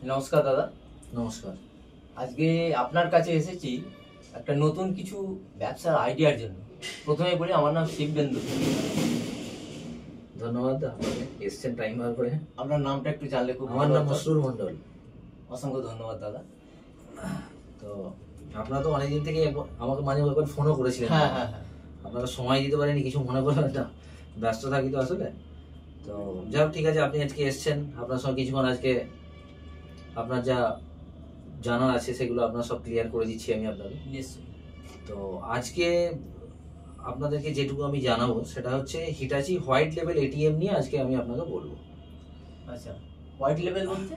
নমস্কার দাদা। নমস্কার। আজকে আপনার কাছে এসেছি একটা নতুন কিছু ব্যবসার আইডিয়ার জন্য। প্রথমে বলি, আমার নাম শিববেন্দু। ধন্যবাদ আপনাকে, এসছেন টাইম বার করে। আপনার নামটা একটু জানলে খুব আমার নাম মসরুর মন্ডল। অসংখ্য ধন্যবাদ দাদা। তো আপনারা তো অনেকদিন থেকে আমাকে মাঝে একবার ফোনও করেছিলেন। হ্যাঁ হ্যাঁ হ্যাঁ। আপনারা সময় দিতে পারেনি, কিছু মনে করবেন না, ব্যস্ত থাকি তো আসলে। তো যাই হোক, ঠিক আছে, আপনি আজকে এসছেন, আপনার সঙ্গে কিছুক্ষণ আজকে আপনার যা জানার আছে সেগুলো আপনার সব ক্লিয়ার করে দিচ্ছি আমি আপনাকে। নিশ্চয়ই। তো আজকে আপনাদেরকে যেটুকু আমি জানাবো সেটা হচ্ছে হিটাচি হোয়াইট লেভেল এটিএম নিয়ে আজকে আমি আপনাকে বলবো। আচ্ছা, হোয়াইট লেভেল বলতে?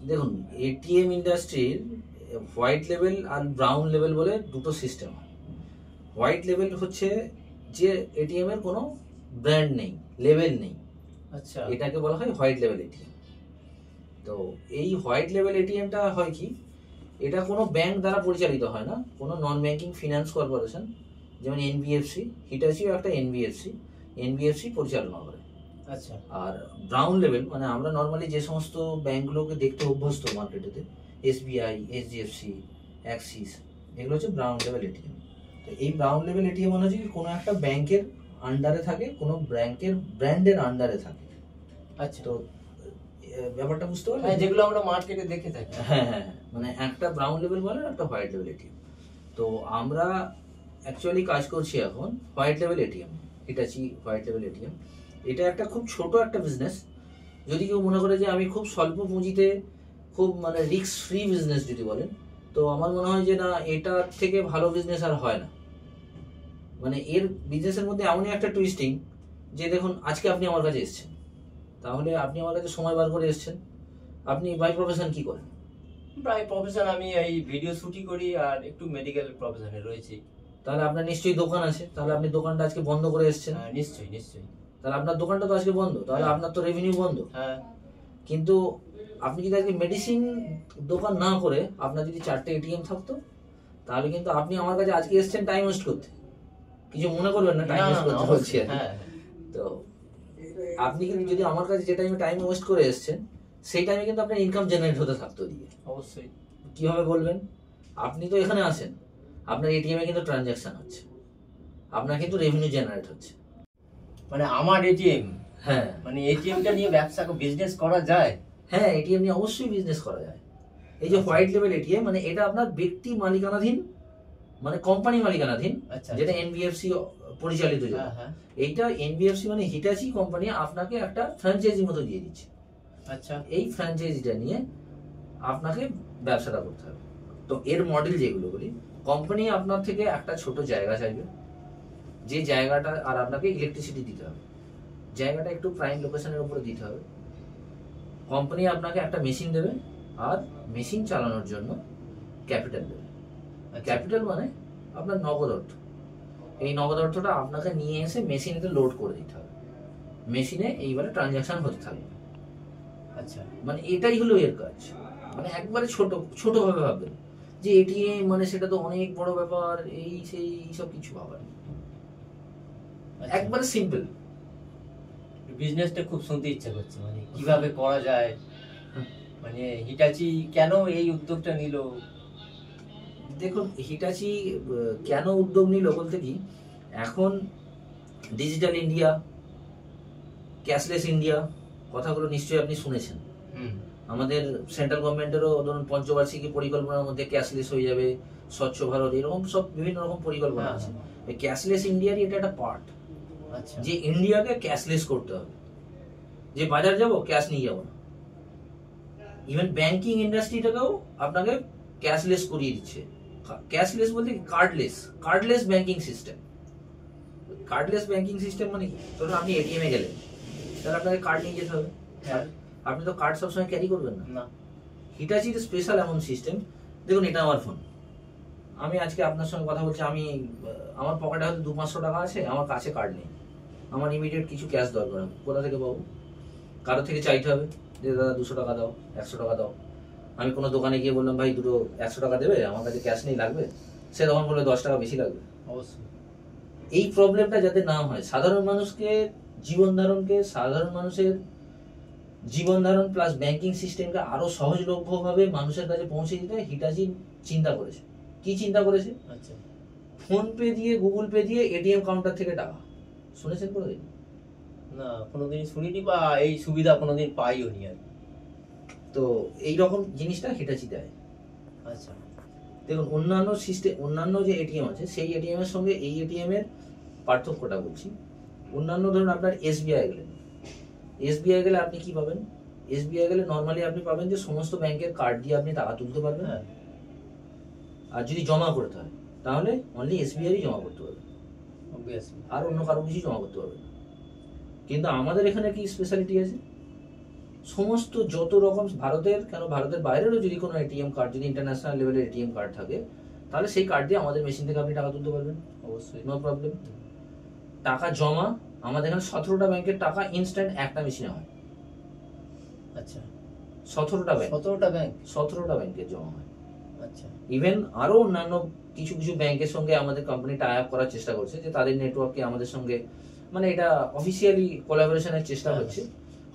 দেখুন, এটিএম ইন্ডাস্ট্রির হোয়াইট লেভেল আর ব্রাউন লেভেল বলে দুটো সিস্টেম। হোয়াইট লেভেল হচ্ছে যে এটিএম এর কোনো ব্র্যান্ড নেই, লেভেল নেই, আচ্ছা, এটাকে বলা হয় হোয়াইট লেভেল এটিএম। তো এই হোয়াইট লেভেল এটিএমটা হয় কি, এটা কোনো ব্যাংক দ্বারা পরিচালিত হয় না, কোনো নন ব্যাংকিং ফিনান্স কর্পোরেশন, যেমন এনবিএফসি, হিটাচিও একটা এনবিএফসি পরিচালনা করে। আচ্ছা। আর ব্রাউন লেভেল মানে আমরা নর্মালি যে সমস্ত ব্যাংকগুলোকে দেখতে অভ্যস্ত মার্কেটেতে, এসবিআই, এইচডিএফসি, অ্যাক্সিস, এগুলো হচ্ছে ব্রাউন লেভেল এটিএম। তো এই ব্রাউন লেভেল এটিএম মানে হচ্ছে কোনো একটা ব্যাংকের আন্ডারে থাকে, কোনো ব্যাংকের ব্র্যান্ডের আন্ডারে থাকে। আচ্ছা, তো ব্যাপারটা বুঝতে পারলেন? হ্যাঁ, যেগুলো আমরা মার্কেটে দেখে থাকি। হ্যাঁ হ্যাঁ হ্যাঁ, মানে একটা ব্রাউন লেভেল বলে, একটা হোয়াইট লেভেল এটিএম। তো আমরা অ্যাকচুয়ালি কাজ করছি এখন white level ATM, Hitachi white level ATM. এটা একটা খুব ছোট একটা বিজনেস। যদি কেউ মনে করে যে আমি খুব স্বল্প পুঁজিতে খুব মানে রিস্ক ফ্রি বিজনেস যদি বলেন, তো আমার মনে হয় যে না, এটার থেকে ভালো বিজনেস আর হয় না। মানে এর বিজনেসের মধ্যে এমনই একটা টুইস্টিং যে দেখুন, আজকে আপনি আমার কাছে এসেছেন, তাহলে আপনি আমার কাছে সময় বার করে এসেছেন। আপনি বাই প্রফেশন কি করেন? প্রায় প্রফেশন আমি এই ভিডিও শুটিং করি আর একটু মেডিকেল প্রফেশনে রয়েছি। তাহলে আপনার নিশ্চয়ই দোকান আছে, তাহলে আপনি দোকানটা আজকে বন্ধ করে এসেছেন। নিশ্চয়ই নিশ্চয়ই। তাহলে আপনার দোকানটা তো আজকে বন্ধ, তাহলে আপনার তো রেভিনিউ বন্ধ। হ্যাঁ। কিন্তু আপনি যদি আজকে মেডিসিন দোকান না করে আপনার যদি 4টে এটিএম থাকতো, তাহলে কিন্তু আপনি আমার কাছে আজকে এসেছেন টাইম ওয়েস্ট করতে। কিছু মনে করবেন না, টাইম ওয়েস্ট করতে বলছি। তো আপনি কিন্তু যদি আমার কাছে যে টাইমে টাইম ওয়েস্ট করে এসেছেন, সেই টাইমে কিন্তু আপনার ইনকাম জেনারেট হতে থাকতো দিয়ে। অবশ্যই। কিভাবে বলবেন? আপনি তো এখানে আসেন, আপনার এটিএম এ কিন্তু ট্রানজাকশন হচ্ছে, আপনার কিন্তু রেভিনিউ জেনারেট হচ্ছে। মানে আমার এটিএম, হ্যাঁ, মানে এটিএমটা নিয়ে ব্যবসা বিজনেস করা যায়? হ্যাঁ, এটিএম নিয়ে অবশ্যই বিজনেস করা যায়। এই যে হোয়াইট লেভেল এটিএম, মানে এটা আপনার ব্যক্তি মালিকানাধীন, মানে কোম্পানি মালিকানাধীন, যেটা এনবিএফসি পরিচালিত। এইটা এনবিএফসি মানে হিটাচি কোম্পানি আপনাকে একটা ফ্র্যাঞ্চাইজি মতো দিয়ে দিচ্ছে। আচ্ছা, এই ফ্র্যাঞ্চাইজিটা নিয়ে আপনাকে ব্যবসাটা করতে হবে। তো এর মডেল যেগুলো বলি, কোম্পানি আপনার থেকে একটা ছোট জায়গা চাইবে, যে জায়গাটা আর আপনাকে ইলেকট্রিসিটি দিতে হবে, জায়গাটা একটু প্রাইম লোকেশনের উপরে দিতে হবে। কোম্পানি আপনাকে একটা মেশিন দেবে, আর মেশিন চালানোর জন্য ক্যাপিটাল দেবে। ক্যাপিটাল মানে আপনার নগদ অর্থ। এই নগদ অর্থটা আপনাকে নিয়ে এসে মেশিনেতে লোড করে দিতে হবে, মেশিনে এইবারে ট্রানজাকশন হতে থাকবে। আচ্ছা, মানে এটাই হলো এর কাজ। মানে একবারে ছোট ভাবে ভাববেন যে এটিএম মানে সেটা তো অনেক বড় ব্যাপার, এই সেই সব কিছু ভাবার, একবারে সিম্পল। বিজনেসটা খুব শুনতে ইচ্ছা করছে, মানে কিভাবে করা যায়, মানে হিটাচি কেন এই উদ্যোগটা নিল? দেখুন, হিটাচি কেন উদ্যোগ নিল বলতে কি, এখন ডিজিটাল ইন্ডিয়া, ক্যাশলেস ইন্ডিয়া, কথাগুলো নিশ্চয়ই আপনি শুনেছেন। আমাদের সেন্ট্রাল গভর্নমেন্টেরও ধরুন পঞ্চবার্ষিকী পরিকল্পনার মধ্যে ক্যাশলেস হয়ে যাবে, স্বচ্ছ ভারত, এরকম সব বিভিন্ন রকম পরিকল্পনা আছে। এই ক্যাশলেস ইন্ডিয়ারই এটা একটা পার্ট। আচ্ছা, যে ইন্ডিয়াকে ক্যাশলেস করতে হবে, যে বাজার যাব ক্যাশ নিয়ে যাব না। ইভেন ব্যাংকিং ইন্ডাস্ট্রিটাকেও আপনাকে ক্যাশলেস করিয়ে দিচ্ছে। ক্যাশলেস বলতে cardless banking system. Cardless banking system মানে কি, ধরুন আপনি এটিএম এ গেলেন, তাহলে আপনাকে কার্ড নিয়ে যেতে হবে। আপনি তো কার্ড সবসময় ক্যারি করবেন না। হিটাচির স্পেশাল এমন সিস্টেম, দেখুন এটা আমার ফোন, আমি আজকে আপনার সঙ্গে কথা বলছি, আমি আমার পকেটে হয়তো 200-500 টাকা আছে, আমার কাছে কার্ড নেই, আমার ইমিডিয়েট কিছু ক্যাশ দরকার, কোথা থেকে পাবো? কারো থেকে চাইতে হবে যে দাদা 200 টাকা দাও, 100 টাকা দাও। আমি কোনো দোকানে গিয়ে বললাম ভাই দুটো 100 টাকা দেবে, আমার কাছে ক্যাশ নেই, লাগবে, সে তখন বলবে 10 টাকা বেশি লাগবে। অবশ্যই এই প্রবলেমটা যাতে না হয়, সাধারণ মানুষকে, জীবন ধারণকে, সাধারণ মানুষের জীবন ধারণ প্লাস ব্যাংকিং সিস্টেমকে আরো সহজলভ্যভাবে মানুষের কাছে পৌঁছে দিতে হিটাচি চিন্তা করেছে। কি চিন্তা করেছে? আচ্ছা, ফোন পে দিয়ে, গুগল পে দিয়ে এটিএম কাউন্টার থেকে টাকা, শুনেছেন কোনোদিন? না কোনোদিন শুনিনি বা এই সুবিধা কোনোদিন পাইও নি আর কি। তো এইরকম জিনিসটা হিটাচি দেয়। আচ্ছা, দেখুন অন্যান্য সিস্টেম, অন্যান্য যে এটিএম আছে সেই এটিএম এর সঙ্গে এই এটিএম এর পার্থক্যটা বলছি। অন্যান্য ধরুন আপনার এসবিআই গেলেন, এসবিআই গেলে আপনি কি পাবেন? এসবিআই গেলে নর্মালি আপনি পাবেন যে সমস্ত ব্যাংকের কার্ড দিয়ে আপনি টাকা তুলতে পারবেন। হ্যাঁ, আর যদি জমা করতে হয় তাহলে অনলি এসবিআই জমা করতে পারবেন, অবভিয়াসলি। আর অন্য কারো কিছু জমা করতে পারবেন না। কিন্তু আমাদের এখানে কি স্পেশালিটি আছে? সমস্ত যত রকম ভারতের, কেন ভারতের বাইরেরও যদি কোনো এটিএম কার্ড, যদি ইন্টারন্যাশনাল লেভেলের এটিএম কার্ড থাকে, তাহলে সেই কার্ড দিয়ে আমাদের মেশিন থেকে আপনি টাকা তুলতে পারবেন, অবশ্যই। No problem. টাকা জমা, আমাদের এখানে 17টা ব্যাংকের টাকা ইনস্ট্যান্ট একটা মেশিনে হয়। আচ্ছা, 17টা ব্যাংক, 17টা ব্যাংক। 17টা ব্যাংকের জমা হয়। আচ্ছা, ইভেন আরো অন্যান্য কিছু কিছু ব্যাংকের সঙ্গে আমাদের কোম্পানি টাই আপ করার চেষ্টা করছে, যে তাদের নেটওয়ার্ককে আমাদের সঙ্গে, মানে এটা অফিসিয়ালি কোলাবোরেশনের চেষ্টা হ্যাঁ। হচ্ছে।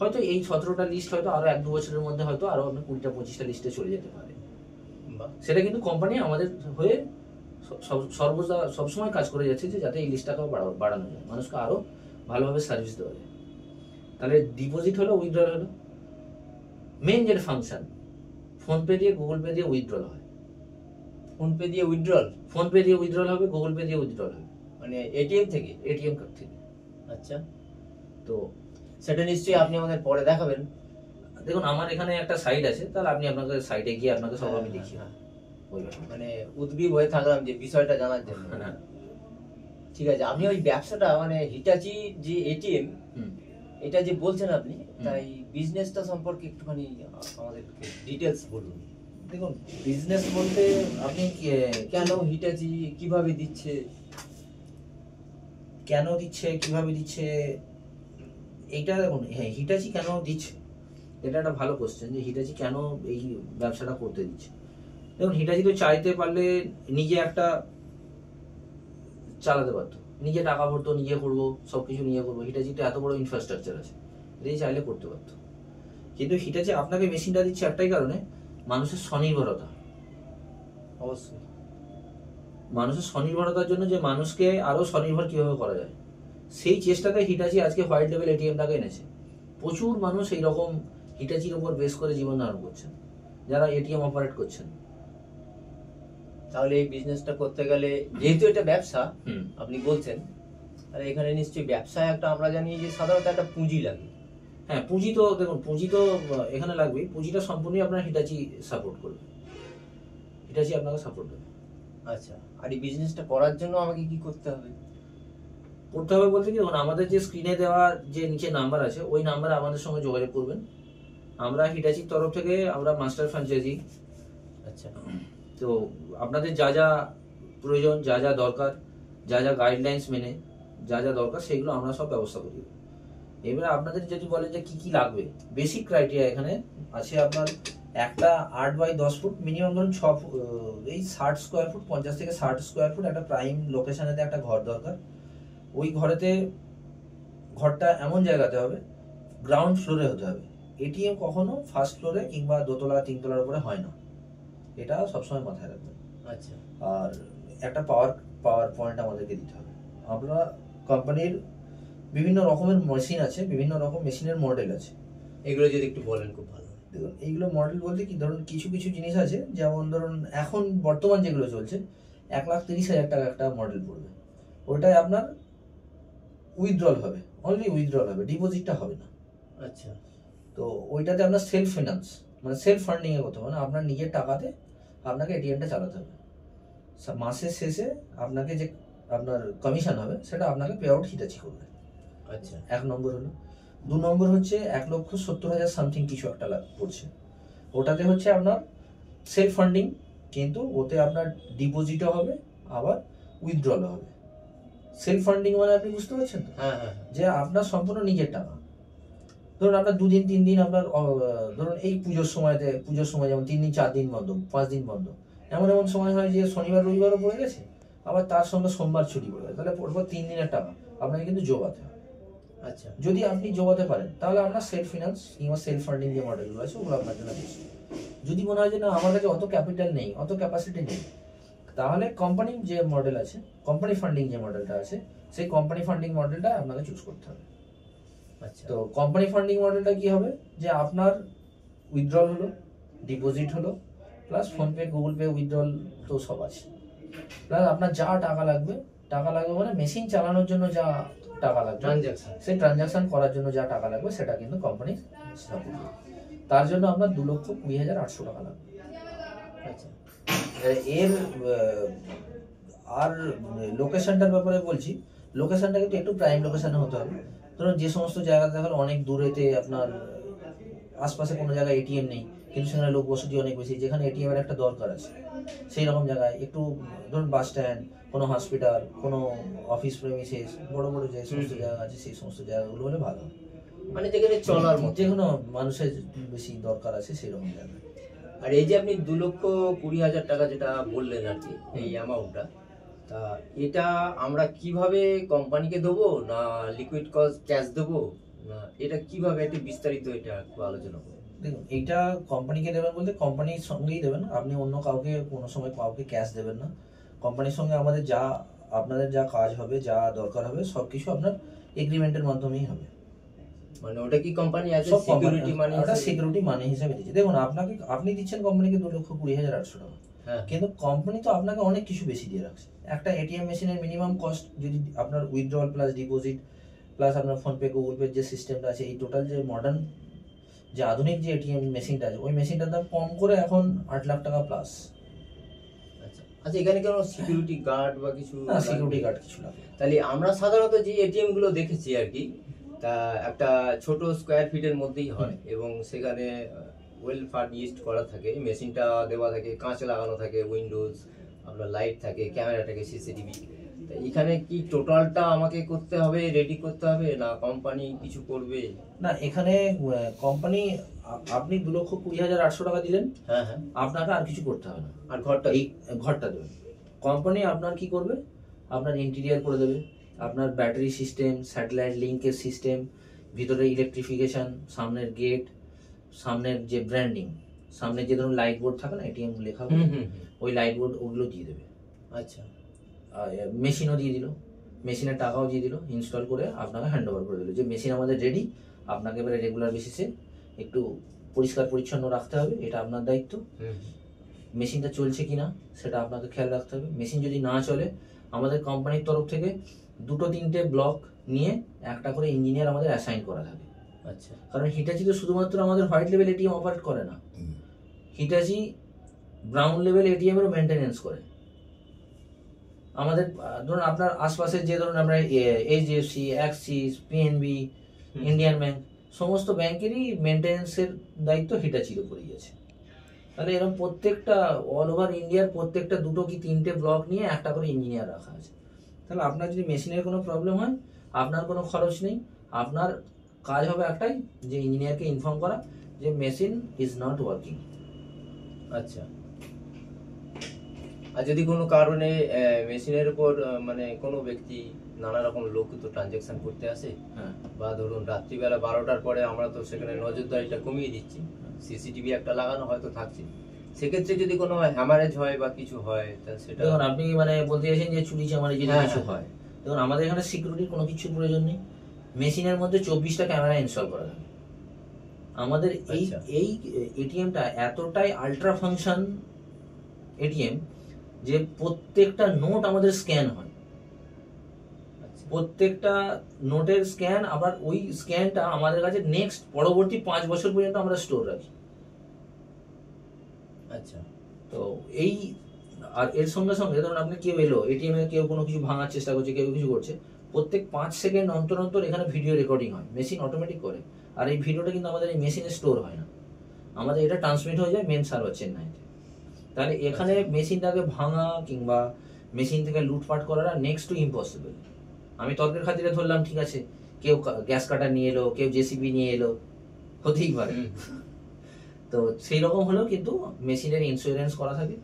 হয়তো এই 17টা লিস্ট হয়তো আরো 1-2 বছরের মধ্যে হয়তো আরো 20টা-25টা লিস্টে চলে যেতে পারে। বাহ, সেটা কিন্তু কোম্পানি আমাদের হয়ে সর্বদা সবসময় কাজ করে যাচ্ছে, যে যাতে এই লিস্টটাকেও বাড়ানো যায়, মানুষকে আরো ভালোভাবে সার্ভিস দেওয়া যায়। তাহলে ডিপোজিট হলো, উইথড্রল হলো, মেইন যেটা ফাংশন, ফোন পে দিয়ে, গুগল পে দিয়ে উইথড্রল হয়। ফোন পে দিয়ে উইথড্রল? ফোন পে দিয়ে উইথড্রল হবে, গুগল পে দিয়ে উইথড্রল হবে, মানে এটিএম থেকে? এটিএম কার্ড থেকে। আচ্ছা, তো সেটা নিশ্চয়ই আপনি আমাদের পরে দেখাবেন। দেখুন আমার এখানে একটা সাইট আছে, তাহলে আপনি আপনাকে সাইটে গিয়ে আপনাকে সব আমি হ্যাঁ, দেখিয়ে হ্যাঁ। ওই ব্যাপারটা। মানে উদ্গ্রীব হয়ে থাকলাম যে বিষয়টা জানার জন্য। হ্যাঁ। ঠিক আছে, আপনি ওই ব্যবসাটা মানে হিটাচি যে এটিএম, হুম। এটা যে বলছেন আপনি, তাই বিজনেসটা সম্পর্কে একটুখানি আমাদের ডিটেলস বলুন। দেখুন বিজনেস বলতে আপনি কেন হিটাচি, কিভাবে দিচ্ছে? কেন দিচ্ছে, কিভাবে দিচ্ছে, এইটা দেখুন, হ্যাঁ হিটাচি কেন দিচ্ছে, এটা একটা ভালো কোশ্চেন, যে হিটাচি কেন এই ব্যবসাটা করতে দিচ্ছে। দেখুন হিটাচি তো চাইতে পারলে নিজে একটা চালাতে পারতো, নিজে টাকা ভরতো, নিজে করবো, সবকিছু নিজে করবো, হিটাচি তো এত বড় ইনফ্রাস্ট্রাকচার আছে, এটাই চাইলে করতে পারতো। কিন্তু হিটাচি আপনাকে মেশিনটা দিচ্ছে একটাই কারণে, মানুষের স্বনির্ভরতা। অবশ্যই। মানুষের স্বনির্ভরতার জন্য, যে মানুষকে আরো স্বনির্ভর কিভাবে করা যায়, সেই চেষ্টাতে হিটাচি আজকে হোয়াইট লেভেল এটিএমটাকে এনেছে। প্রচুর মানুষ এইরকম হিটাচির উপর বেস করে জীবন ধারণ করছেন, যারা এটিএম অপারেট করছেন। তাহলে এই বিজনেসটা করতে গেলে, যেহেতু এটা ব্যবসা হুম। আপনি বলছেন, তাহলে এখানে নিশ্চয়ই ব্যবসায় একটা, আমরা জানি যে সাধারণত একটা পুঁজি লাগে। হ্যাঁ পুঁজি তো দেখুন, পুঁজি তো এখানে লাগবে, পুঁজিটা সম্পূর্ণই আপনার হিটাচি সাপোর্ট করবে, হিটাচি আপনাকে সাপোর্ট দেবে। আচ্ছা, আর এই বিজনেসটা করার জন্য আমাকে কি করতে হবে? করতে হবে বলতে কি, দেখুন আমাদের যে স্ক্রিনে দেওয়া যে নিচে নাম্বার আছে, ওই নাম্বারে আমাদের সঙ্গে যোগাযোগ করবেন। আমরা হিটাচির তরফ থেকে আমরা মাস্টার ফ্র্যাঞ্চাইজি। আচ্ছা, তো আপনাদের যা যা প্রয়োজন, যা যা দরকার, যা যা গাইডলাইন্স মেনে যা যা দরকার, সেগুলো আমরা সব ব্যবস্থা করি। এবারে আপনাদের যদি বলেন যে কি কি লাগবে, বেসিক ক্রাইটেরিয়া এখানে আছে আপনার একটা 8x10 ফুট, মিনিমাম ধরুন 60 স্কোয়ার ফুট, 50 থেকে 60 স্কোয়ার ফুট একটা প্রাইম লোকেশনেতে একটা ঘর দরকার। ওই ঘরেতে, ঘরটা এমন জায়গাতে হবে, গ্রাউন্ড ফ্লোরে হতে হবে। এটিএম কখনো ফার্স্ট ফ্লোরে কিংবা দোতলা, তিনতলার উপরে হয় না, এটা সবসময় মাথায় রাখবেন। আচ্ছা, আর একটা পাওয়ার পয়েন্ট আমাদেরকে দিতে হবে। আমরা কোম্পানির বিভিন্ন রকমের মেশিন আছে, বিভিন্ন রকম মেশিনের মডেল আছে। এগুলো যদি একটু বলেন খুব ভালো হয়। দেখুন এইগুলো মডেল বলতে কি, ধরুন কিছু কিছু জিনিস আছে, যেমন ধরুন এখন বর্তমান যেগুলো চলছে 1,30,000 টাকা একটা মডেল পড়বে, ওইটাই আপনার উইথড্রল হবে, অনলি উইথড্রল হবে, ডিপোজিটটা হবে না। আচ্ছা, তো ওইটাতে আপনার সেলফ ফিনান্স, মানে সেলফ ফান্ডিং এ করতে হবে, মানে আপনার নিজের টাকাতে আপনাকে এটিএমটা চালাতে হবে। মাসের শেষে আপনাকে যে আপনার কমিশন হবে, সেটা আপনাকে পে আউট হিটাচি করবে। আচ্ছা, 1 নম্বর হলো। 2 নম্বর হচ্ছে 1,70,000 সামথিং কিছু একটা পড়ছে, ওটাতে হচ্ছে আপনার সেলফ ফান্ডিং, কিন্তু ওতে আপনার ডিপোজিটও হবে, আবার উইথড্রলও হবে। সেলফ ফান্ডিং মানে আপনি বুঝতে পারছেন তো, হ্যাঁ হ্যাঁ, যে আপনার সম্পূর্ণ নিজের টাকা। ধরুন আপনার 2 দিন 3 দিন আপনার ধরুন এই পুজোর সময় যেমন 3 দিন 4 দিন বন্ধ, 5 দিন বন্ধ, এমন এমন সময় হয় যে শনিবার রবিবারও পড়ে গেছে, আবার তার সঙ্গে সোমবার ছুটি পড়ে গেছে, তাহলে পরপর 3 দিনের টাকা আপনাকে কিন্তু জোগাতে হবে। আচ্ছা যদি আপনি জোগাতে পারেন তাহলে আপনার সেলফ ফিনান্স কিংবা সেলফ ফান্ডিং যে মডেলগুলো আছে ওগুলো আপনার জন্য বেশি। যদি মনে হয় যে না আমার কাছে অত ক্যাপিটাল নেই, অত ক্যাপাসিটি নেই, তাহলে কোম্পানি যে মডেল আছে, কোম্পানি ফান্ডিং যে মডেলটা আছে, সেই কোম্পানি ফান্ডিং মডেলটা আপনাকে চুজ করতে হবে। আচ্ছা তো কোম্পানি ফান্ডিং মডেলটা কি হবে, যে আপনার উইথড্রল হলো, ডিপোজিট হলো, plus PhonePe Google pay withdrawal তো সব আছে, প্লাস আপনার যা টাকা লাগবে মানে মেশিন চালানোর জন্য যা টাকা লাগবে, ট্রানজাকশন, সেই ট্রানজাকশন করার জন্য যা টাকা লাগবে সেটা কিন্তু কোম্পানি সাপোর্ট করবে। তার জন্য আপনার 2,20,800 টাকা লাগবে। আচ্ছা এর আর লোকেশনটার ব্যাপারে বলছি, লোকেশনটা কিন্তু একটু প্রাইম লোকেশনে হতে হবে। ধরুন যে সমস্ত জায়গা দেখা গেলো অনেক দূরেতে আপনার আশপাশে কোনো জায়গায় এটিএম নেই, কিন্তু সেখানে লোক বসতি অনেক বেশি, যেখানে এটিএম এর একটা দরকার আছে, সেই রকম জায়গায় একটু ধরুন বাস স্ট্যান্ড, কোনো হসপিটাল, কোনো অফিস প্রেমিসেস, বড় বড় যে সমস্ত জায়গা আছে সেই সমস্ত জায়গাগুলো হলে ভালো, মানে যেখানে চলার মতো, যেগুলো মানুষের বেশি দরকার আছে সেই রকম জায়গায়। আর এই যে আপনি 2,20,000 টাকা যেটা বললেন আর কি, এই অ্যামাউন্টটা, তা এটা আমরা কিভাবে কোম্পানিকে দেবো, না লিকুইড ক্যাশ দেবো, না এটা কিভাবে, একটু বিস্তারিত এটা একটু আলোচনা করুন। দেখুন এইটা কোম্পানিকে দেবেন বলতে কোম্পানির সঙ্গেই দেবেন, আপনি অন্য কাউকে কোনো সময় কাউকে ক্যাশ দেবেন না। কোম্পানির সঙ্গে আমাদের যা আপনাদের যা কাজ হবে, যা দরকার হবে, সব কিছু আপনার এগ্রিমেন্টের মাধ্যমেই হবে। মানে ওটা কি কোম্পানি আছে সব সিকিউরিটি মানি, ওটা সিকিউরিটি মানি হিসেবে দিচ্ছে। দেখুন আপনি দিচ্ছেন কোম্পানিকে 2,20,800 টাকা, হ্যাঁ কিন্তু কোম্পানি তো আপনাকে অনেক কিছু বেশি দিয়ে রাখছে। একটা এটিএম মেশিনের মিনিমাম কস্ট যদি আপনার উইথড্রল প্লাস ডিপোজিট প্লাস আপনার ফোনপে গুগল পে যে সিস্টেমটা আছে, এই টোটাল যে মডার্ন যে আধুনিক যে এটিএম মেশিনটা আছে, ওই মেশিনটার দাম কম করে এখন 8 লাখ টাকা প্লাস। আচ্ছা আচ্ছা, এখানে কোনো সিকিউরিটি গার্ড বা কিছু? না, সিকিউরিটি গার্ড কিছু লাগে। তাহলে আমরা সাধারণত যে এটিএম গুলো দেখেছি আর কি, তা একটা ছোট স্কোয়ার ফিটের মধ্যেই হয় এবং সেখানে ওয়েল ফার্নিশড করা থাকে, মেশিনটা দেওয়া থাকে, কাঁচ লাগানো থাকে, উইন্ডোজ, আপনার লাইট থাকে, ক্যামেরা থাকে, সিসিটিভি। এখানে কি টোটালটা আমাকে করতে হবে, রেডি করতে হবে, না কোম্পানি কিছু করবে? না, এখানে কোম্পানি আপনি 2,20,800 টাকা দিলেন, হ্যাঁ হ্যাঁ, আপনাকে আর কিছু করতে হবে না। আর ঘরটা, এই ঘরটা দেবেন, কোম্পানি আপনার কি করবে, আপনার ইন্টেরিয়ার করে দেবে, আপনার ব্যাটারি সিস্টেম, স্যাটেলাইট লিঙ্কের সিস্টেম, ভিতরে ইলেকট্রিফিকেশন, সামনের গেট, সামনের যে ব্র্যান্ডিং, সামনে যে ধরুন লাইট বোর্ড থাকে না এটিএম লেখা, ওই লাইট বোর্ড ওগুলো দিয়ে দেবে। আচ্ছা, মেশিনও দিয়ে দিল, মেশিনের টাকাও দিয়ে দিল, ইনস্টল করে আপনাকে হ্যান্ড ওভার করে দিল যে মেশিন আমাদের রেডি, আপনাকে এবারে রেগুলার বেসিসে একটু পরিষ্কার পরিচ্ছন্ন রাখতে হবে, এটা আপনার দায়িত্ব। মেশিনটা চলছে কিনা সেটা আপনাকে খেয়াল রাখতে হবে। মেশিন যদি না চলে, আমাদের কোম্পানির তরফ থেকে 2-3টে ব্লক নিয়ে একটা করে ইঞ্জিনিয়ার আমাদের অ্যাসাইন করা থাকে। আচ্ছা, কারণ হিটাচি তো শুধুমাত্র আমাদের হোয়াইট লেভেল এটিএম অপারেট করে না, হিটাচি ব্রাউন লেভেল এটিএম এরও মেনটেনেন্স করে। আমাদের ধরুন আপনার আশপাশের যে ধরুন আমরা HDFC, Axis, PNB, Indian bank, সমস্ত ব্যাংকেরই মেনটেনেন্সের দায়িত্ব হিটাচির উপরেই আছে। তাহলে এরকম প্রত্যেকটা অল ওভার ইন্ডিয়ার প্রত্যেকটা 2 কি 3টে ব্লক নিয়ে একটা করে ইঞ্জিনিয়ার রাখা আছে। তাহলে আপনার যদি মেশিনের কোনো প্রবলেম হয়, আপনার কোনো খরচ নেই, আপনার কাজ হবে একটাই, যে ইঞ্জিনিয়ারকে ইনফর্ম করা যে মেশিন ইজ নট ওয়ার্কিং। আচ্ছা, আর যদি কোনো কারণে মেশিনের উপর মানে কোনো ব্যক্তি, নানা রকম লোক তো ট্রানজাকশন করতে আসে, বা ধরুন রাত্রিবেলা 12টার পরে আমরা তো সেখানে নজরদারিটা কমিয়ে দিচ্ছি, সিসিটিভি একটা লাগানো হয়তো থাকছে, সেক্ষেত্রে যদি কোনো হ্যামারেজ হয় বা কিছু হয়, তাহলে সেটা দেখুন আপনি মানে বলতে চাইছেন যে চুরি চামারি যদি কিছু হয়, দেখুন আমাদের এখানে সিকিউরিটির কোনো কিছুর প্রয়োজন নেই। মেশিনের মধ্যে 24টা ক্যামেরা ইনস্টল করা থাকে। আমাদের এই এটিএমটা এতটাই আল্ট্রা ফাংশন এটিএম যে প্রত্যেকটা নোট আমাদের স্ক্যান হয়, প্রত্যেকটা নোটের স্ক্যান, আবার ওই স্ক্যানটা আমাদের কাছে নেক্সট পরবর্তী 5 বছর পর্যন্ত আমরা স্টোর রাখি। আচ্ছা, তো এই আর এর সঙ্গে সঙ্গে ধরুন আপনি কেউ এলো এটিএম এ, কেউ কোনো কিছু ভাঙার চেষ্টা করছে, কেউ কিছু করছে, প্রত্যেক 5 সেকেন্ড অন্তর অন্তর এখানে ভিডিও রেকর্ডিং হয়, মেশিন অটোমেটিক করে। আর এই ভিডিওটা কিন্তু আমাদের এই মেশিনে স্টোর হয় না, আমাদের এটা ট্রান্সমিট হয়ে যায় মেন সার্ভার চেন্নাইতে। তাহলে এখানে মেশিনটাকে ভাঙা কিংবা মেশিন থেকে লুটপাট করাটা নেক্সট টু ইম্পসিবল। আমি তর্কের খাতিরে ধরলাম, ঠিক আছে, কেউ গ্যাস কাটার নিয়ে এলো, কেউ জেসিবি নিয়ে এলো, হতেই পারে। তো সেই রকম হলেও কিন্তু মেশিনের ইন্স্যুরেন্স করা থাকে,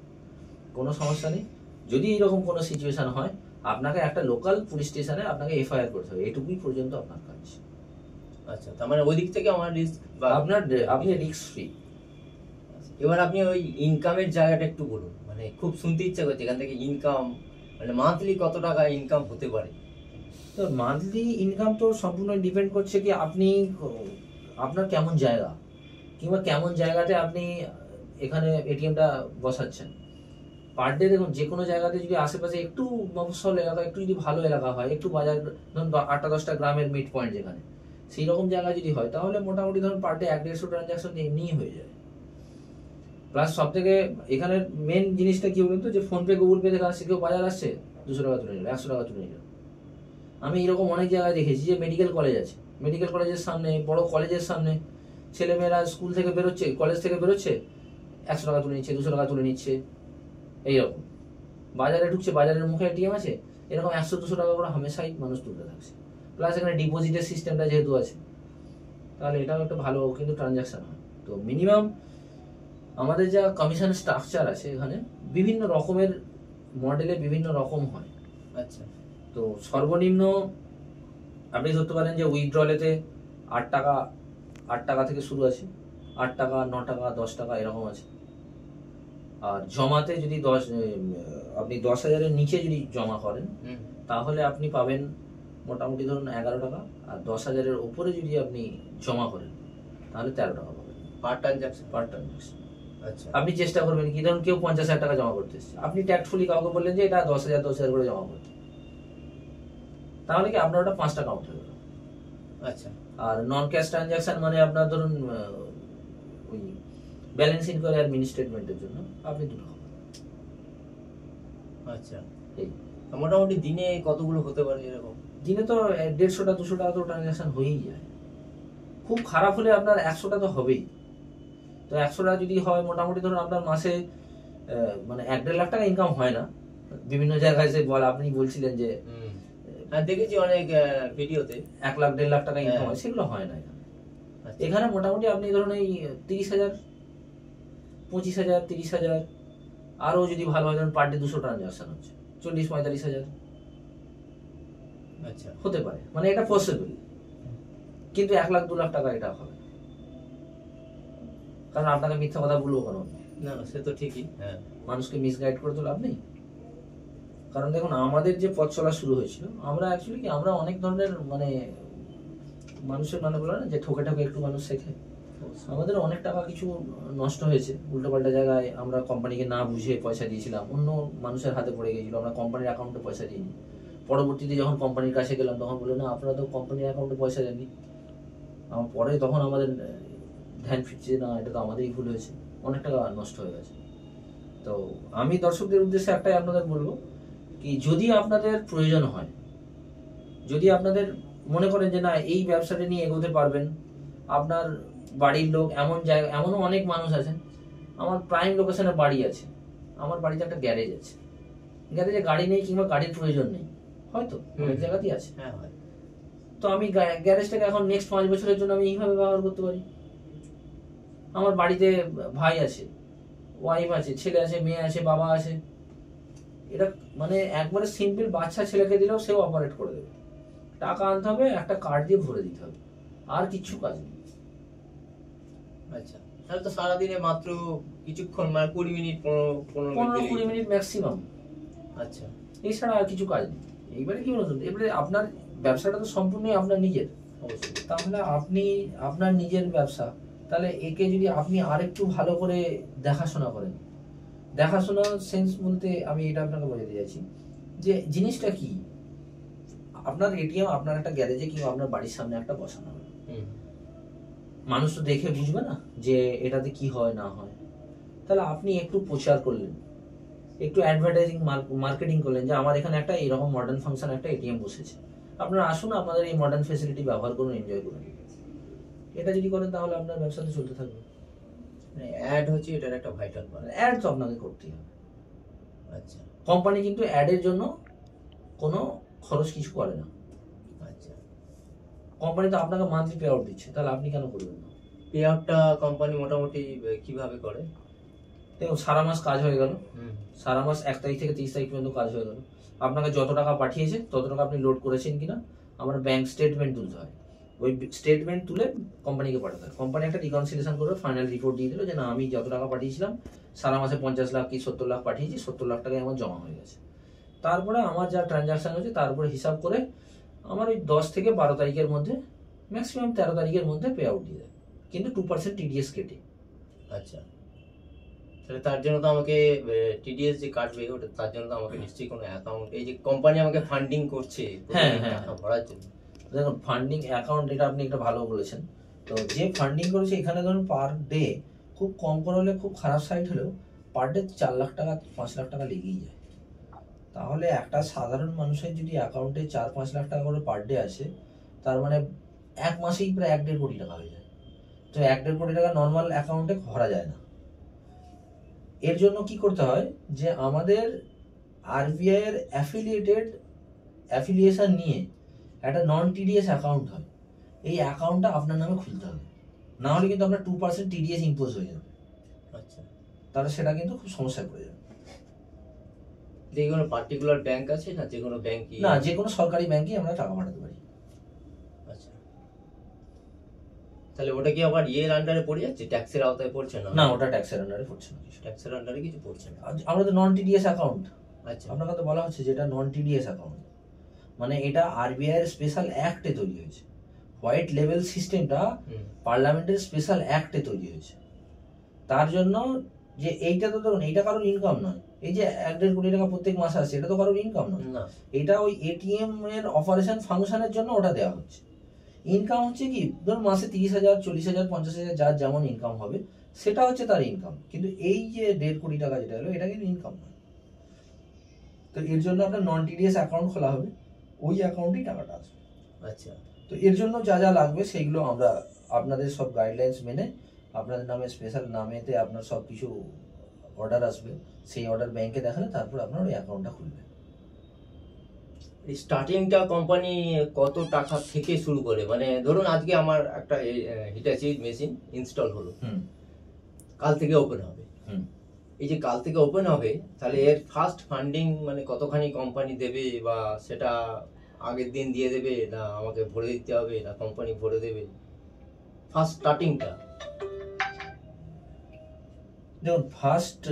কোনো সমস্যা নেই। যদি এরকম কোনো সিচুয়েশন হয়, আপনাকে একটা লোকাল পুলিশ স্টেশনে আপনাকে এফআইআর করতে হবে, এটুকুই পর্যন্ত আপনার কাজ। আচ্ছা, তার মানে ওই দিক থেকে আমার রিস্ক বা আপনি রিস্ক ফ্রি। এবার আপনি ওই ইনকামের জায়গাটা একটু বলুন, মানে খুব শুনতে ইচ্ছা করছে এখান থেকে ইনকাম, মানে মান্থলি কত টাকা ইনকাম হতে পারে? তো মান্থলি ইনকাম তো সম্পূর্ণ ডিপেন্ড করছে কি আপনি আপনার কেমন জায়গা, কিংবা কেমন জায়গাতে আপনি এখানে এটিএমটা বসাচ্ছেন। পার ডে দেখুন যে কোনো জায়গাতে যদি আশেপাশে একটু মফস্বল এলাকা, একটু যদি ভালো এলাকা হয়, একটু বাজার ধরুন 8-10টা গ্রামের মিড পয়েন্ট যেখানে, সেই রকম জায়গা যদি হয় তাহলে মোটামুটি ধরুন পার ডে 1-150 ট্রানজাকশন এমনিই হয়ে যায়। প্লাস সব থেকে এখানে মেন জিনিসটা কি বলুন তো, যে ফোনপে গুগল পে থেকে আসছে, কেউ বাজার আসছে 200 টাকা তুলে নিল, 100 টাকা তুলে নিল। আমি এরকম অনেক জায়গায় দেখেছি যে মেডিকেল কলেজ আছে, মেডিকেল কলেজের সামনে, বড় কলেজের সামনে ছেলেমেয়েরা স্কুল থেকে বেরোচ্ছে, কলেজ থেকে বেরোচ্ছে, 100 টাকা তুলে নিচ্ছে, 200 টাকা তুলে নিচ্ছে। এইরকম বাজারে ঢুকছে, বাজারের মুখে এটিএম আছে, এরকম 100-200 টাকা করে হামেশাই মানুষ তুলতে থাকছে। প্লাস এখানে ডিপোজিটের সিস্টেমটা যেহেতু আছে, তাহলে এটাও একটা ভালো কিন্তু ট্রানজাকশন হয়। তো মিনিমাম আমাদের যা কমিশন স্ট্রাকচার আছে এখানে বিভিন্ন রকমের মডেলে বিভিন্ন রকম হয়। আচ্ছা, তো সর্বনিম্ন আপনি ধরতে পারেন যে উইথড্রলেতে 8 টাকা থেকে শুরু আছে, 8 টাকা, 9 টাকা, 10 টাকা এরকম আছে। আর জমাতে যদি আপনি 10,000-এর নিচে যদি জমা করেন তাহলে আপনি পাবেন মোটামুটি ধরুন 11 টাকা, আর 10,000-এর উপরে যদি আপনি জমা করেন তাহলে 13 টাকা পাবেন পার ট্রানজাকশন। আচ্ছা, আপনি চেষ্টা করবেন কি, ধরুন কেউ 50,000 টাকা জমা করতে এসেছে, আপনি ট্যাক্টফুলি কাউকে বললেন যে এটা 10,000 করে জমা করতে, তাহলে কি আপনার ওটা 5 টাকা কাউন্ট হয়ে গেল। আচ্ছা, আর নন ক্যাশ ট্রানজাকশন মানে আপনার ধরুন ওই ব্যালেন্স ইনকোয়ারি আর মিনি স্টেটমেন্টের জন্য আপনি 2 টাকা। আচ্ছা, এই মোটামুটি দিনে কতগুলো হতে পারে এরকম? দিনে তো 150-200 টাকা তো ট্রানজাকশন হয়েই যায়। খুব খারাপ হলে আপনার 100টা তো হবেই। তো 100টা যদি হয় মোটামুটি ধরুন আপনার মাসে মানে 1-1.5 লাখ টাকা ইনকাম হয় না। বিভিন্ন জায়গায় যে আপনি বলছিলেন যে দেখেছি অনেক ভিডিওতে 1 লাখ 1.5 লাখ টাকা ইনকাম হয়, সেগুলো হয় না এখানে। এখানে মোটামুটি আপনি ধরুন এই 30,000, 25,000, 30,000, আরো যদি ভালো হয় ধরুন পার ডে 200 ট্রানজাকশন হচ্ছে, 40-45,000 আচ্ছা হতে পারে। মানে এটা পসিবল, কিন্তু 1 লাখ 2 লাখ টাকা এটা হবে, কারণ আপনাকে মিথ্যা কথা বলবো কেন? না, সে তো ঠিকই। হ্যাঁ, মানুষকে মিসগাইড করে তো লাভ নেই। কারণ দেখুন আমাদের যে পথ চলা শুরু হয়েছিল, আমরা অ্যাকচুয়ালি কি আমরা অনেক ধরনের মানে মানুষের মানে বলে না যে ঠকে ঠকে একটু মানুষ শেখে, আমাদের অনেক টাকা কিছু নষ্ট হয়েছে উল্টোপাল্টা জায়গায়। আমরা কোম্পানিকে না বুঝে পয়সা দিয়েছিলাম, অন্য মানুষের হাতে পড়ে গিয়েছিল, আমরা কোম্পানির অ্যাকাউন্টে পয়সা দিইনি। পরবর্তীতে যখন কোম্পানির কাছে গেলাম তখন বললো না আপনারা তো কোম্পানির অ্যাকাউন্টে পয়সা দেননি। আমার পরে তখন আমাদের ধ্যান ফিরছে, না এটা তো আমাদেরই ভুল হয়েছে, অনেক টাকা নষ্ট হয়ে গেছে। তো আমি দর্শকদের উদ্দেশ্যে একটাই আপনাদের বলবো কি, যদি আপনাদের প্রয়োজন হয়, যদি আপনাদের মনে করেন যে না এই ব্যবসাটা নিয়ে এগোতে পারবেন, আপনার বাড়ির লোক এমন জায়গা, এমনও অনেক মানুষ আছেন, আমার প্রাইম লোকেশনে বাড়ি আছে, আমার বাড়িতে একটা গ্যারেজ আছে, গ্যারেজে গাড়ি নেই কিংবা গাড়ির প্রয়োজন নেই, হয়তো অনেক জায়গাতেই আছে। হ্যাঁ হয়। তো আমি গ্যারেজটাকে এখন নেক্সট 5 বছরের জন্য আমি এইভাবে ব্যবহার করতে পারি। আমার বাড়িতে ভাই আছে, ওয়াইফ আছে, ছেলে আছে, মেয়ে আছে, বাবা আছে, এটা মানে একবারে সিম্পল বাচ্চা ছেলেকে দিলেও সেও অপারেট করে দেবে। টাকা আনতে হবে, একটা কার্ড দিয়ে ভরে দিতে হবে, আর কিছু কাজ নেই। আচ্ছা, তাহলে তো সারাদিনে মাত্র কিছুক্ষণ, মানে 20 মিনিট 15-20 মিনিট ম্যাক্সিমাম। আচ্ছা, এছাড়া আর কিছু কাজ নেই। এইবারে কি বলুন, এবারে আপনার ব্যবসাটা তো সম্পূর্ণই আপনার নিজের, অবশ্যই। তাহলে আপনি আপনার নিজের ব্যবসা, তাহলে একে যদি আপনি আরেকটু ভালো করে দেখাশোনা করেন, দেখাশোনা সেন্স বলতে আমি এটা আপনাকে বোঝাতে চাইছি যে জিনিসটা কি, আপনার এটিএম আপনার একটা গ্যারেজে কিংবা আপনার বাড়ির সামনে একটা বসানো হবে, মানুষ তো দেখে বুঝবে না যে এটাতে কি হয় না হয়। তাহলে আপনি একটু প্রচার করলেন, একটু অ্যাডভার্টাইজিং মার্কেটিং করলেন যে আমার এখানে একটা এরকম মডার্ন ফাংশন একটা এটিএম বসেছে, আপনারা আসুন, আপনাদের এই মডার্ন ফ্যাসিলিটি ব্যবহার করুন, এনজয় করুন। এটা যদি করেন তাহলে আপনার ব্যবসাতে চলতে থাকবে। অ্যাড হচ্ছে এটার একটা ভাইটাল পার্ট। অ্যাড তো আপনাকে করতেই হবে। আচ্ছা, কোম্পানি কিন্তু অ্যাডের জন্য কোনো খরচ কিছু করে না। আচ্ছা, কোম্পানি তো আপনাকে মান্থলি পে আউট দিচ্ছে, তাহলে আপনি কেন করবেন না? পে আউটটা কোম্পানি মোটামুটি কিভাবে করে? দেখুন সারা মাস কাজ হয়ে গেল, সারা মাস 1 তারিখ থেকে 30 তারিখ পর্যন্ত কাজ হয়ে গেল, আপনাকে যত টাকা পাঠিয়েছে তত টাকা আপনি লোড করেছেন কিনা আমার ব্যাংক স্টেটমেন্ট তুলতে হয়। ওই স্টেটমেন্ট তুলে কোম্পানিকে পাঠাতে হয়। কোম্পানি একটা রিকনসিলিয়েশন করে ফাইনাল রিপোর্ট দিয়ে দিল যে না আমি যত টাকা পাঠিয়েছিলাম সারা মাসে 50 লাখ কি 70 লাখ পাঠিয়েছি, 70 লাখ টাকায় আমার জমা হয়ে গেছে। তারপরে আমার যা ট্রানজাকশন হয়েছে তারপরে হিসাব করে আমার ওই 10 থেকে 12 তারিখের মধ্যে, ম্যাক্সিমাম 13 তারিখের মধ্যে পে আউট দিয়ে দেয়, কিন্তু 2% টিডিএস কেটে। আচ্ছা, তাহলে তার জন্য তো আমাকে টিডিএস যে কাটবে ওটা, তার জন্য তো আমাকে নিশ্চয়ই কোনো অ্যাকাউন্ট, এই যে কোম্পানি আমাকে ফান্ডিং করছে টাকা ভরার জন্য। দেখুন ফান্ডিং অ্যাকাউন্ট, এটা আপনি একটা ভালো বলেছেন। তো যে ফান্ডিং করেছে এখানে ধরুন পার ডে খুব কম করে হলে, খুব খারাপ সাইট হলেও পার ডে 4 লাখ টাকা 5 লাখ টাকা লেগেই যায়। তাহলে একটা সাধারণ মানুষের যদি অ্যাকাউন্টে 4-5 লাখ টাকা করে পার ডে আসে, তার মানে এক মাসেই প্রায় 1-1.5 কোটি টাকা হয়ে যায়। তো 1-1.5 কোটি টাকা নর্মাল অ্যাকাউন্টে ভরা যায় না। এর জন্য কি করতে হয় যে আমাদের আরবিআই এর অ্যাফিলিয়েশন নিয়ে একটা নন টিডিএস অ্যাকাউন্ট হয়, এই অ্যাকাউন্টটা আপনার নামে খুলতে হবে, না হলে কিন্তু আপনার 2% টিডিএস ইম্পোজ হয়ে যাবে। আচ্ছা, তাহলে সেটা কিন্তু খুব সমস্যায় পড়ে যাবে। যে কোনো পার্টিকুলার ব্যাংক আছে না, যে কোনো ব্যাংকই? না, যে কোনো সরকারি ব্যাংকে আমরা টাকা পাঠাতে পারি। আচ্ছা, তাহলে ওটা কি আবার ইয়ের আন্ডারে পড়ে যাচ্ছে, ট্যাক্সের আওতায় পড়ছে না? না, ওটা ট্যাক্সের আন্ডারে পড়ছে না, ট্যাক্সের আন্ডারে কিছু পড়ছে না। আমরা তো নন টিডিএস অ্যাকাউন্ট। আচ্ছা, আপনাকে তো বলা হচ্ছে যেটা নন টিডিএস অ্যাকাউন্ট, মানে এটা আরবিআই এর স্পেশাল অ্যাক্টে তৈরি হয়েছে। হোয়াইট লেভেল সিস্টেমটা পার্লামেন্টের স্পেশাল অ্যাক্টে তৈরি হয়েছে। তার জন্য যে এইটা তো ধরুন এইটা কারোর ইনকাম নয়, এই যে 1-1.5 কোটি টাকা প্রত্যেক মাসে আসছে এটা তো কারোর ইনকাম নয়। এটা ওই এটিএম এর অপারেশন ফাংশনের জন্য ওটা দেওয়া হচ্ছে। ইনকাম হচ্ছে কি ধরুন মাসে 30,000, 40,000, 50,000 যার যেমন ইনকাম হবে সেটা হচ্ছে তার ইনকাম, কিন্তু এই যে 1.5 কোটি টাকা যেটা হলো এটা কিন্তু ইনকাম নয়। তো এর জন্য আপনার নন টিডিএস অ্যাকাউন্ট খোলা হবে, ওই অ্যাকাউন্টেই টাকাটা আসবে। আচ্ছা, তো এর জন্য যা যা লাগবে সেইগুলো আমরা আপনাদের সব গাইডলাইন্স মেনে আপনাদের নামে স্পেশাল নামেতে আপনার সব কিছু অর্ডার আসবে, সেই অর্ডার ব্যাংকে দেখালে তারপর আপনার ওই অ্যাকাউন্টটা খুলবে। স্টার্টিংটা কোম্পানি কত টাকা থেকে শুরু করে? মানে ধরুন আজকে আমার একটা হিটাচি মেশিন ইনস্টল হলো, কাল থেকে ওপেন হবে। এই যে কাল থেকে ওপেন হবে, তাহলে এর ফার্স্ট ফান্ডিং মানে কতখানি কোম্পানি দেবে, বা সেটা আগের দিন দিয়ে দেবে, না আমাকে ভরে দিতে হবে, না কোম্পানি ভরে দেবে? ফার্স্ট স্টার্টিংটা দেখুন, ফার্স্ট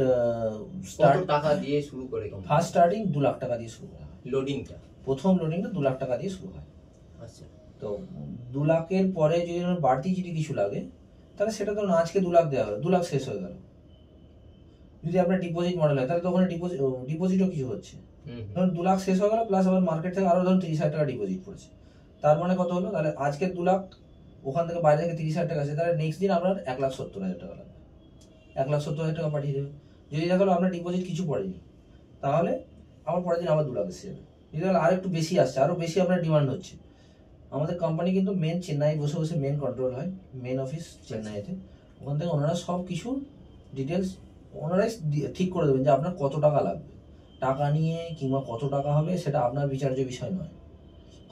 টাকা দিয়ে শুরু করে? ফার্স্ট স্টার্টিং 2 লাখ টাকা দিয়ে শুরু হয়। লোডিংটা, প্রথম লোডিংটা 2 লাখ টাকা দিয়ে শুরু হয়। আচ্ছা, তো 2 লাখের পরে যদি বাড়তি যদি কিছু লাগে তাহলে সেটা ধরুন আজকে 2 লাখ দেওয়া হলো, 2 লাখ শেষ হয়ে গেল। যদি আপনার ডিপোজিট মডেল হয় তাহলে তো ওখানে ডিপোজিটও কিছু হচ্ছে। ধরুন 2 লাখ শেষ হয়ে গেল, প্লাস আবার মার্কেট থেকে আরো ধরুন 30,000 টাকা ডিপোজিট পড়েছে, তার মানে কত হলো? তাহলে আজকে 2 লাখ, ওখান থেকে বাইরে থেকে 30,000 টাকা আছে, তাহলে নেক্সট দিন আপনার 1,70,000 টাকা লাগবে, 1,70,000 টাকা পাঠিয়ে দেবে। যদি দেখা গেলো আপনার ডিপোজিট কিছু পড়েনি, তাহলে আবার পরের দিন আবার 2 লাখ এসে যাবে। যদি আর একটু বেশি আসছে, আরো বেশি আপনার ডিমান্ড হচ্ছে, আমাদের কোম্পানি কিন্তু মেন চেন্নাই বসে বসে মেন কন্ট্রোল হয়, মেন অফিস চেন্নাইতে, ওখান থেকে ওনারা সব কিছু ডিটেলস ওনারাই ঠিক করে দেবেন যে আপনার কত টাকা লাগবে। টাকা নিয়ে কিংবা কত টাকা হবে সেটা আপনার বিচার্য বিষয় নয়,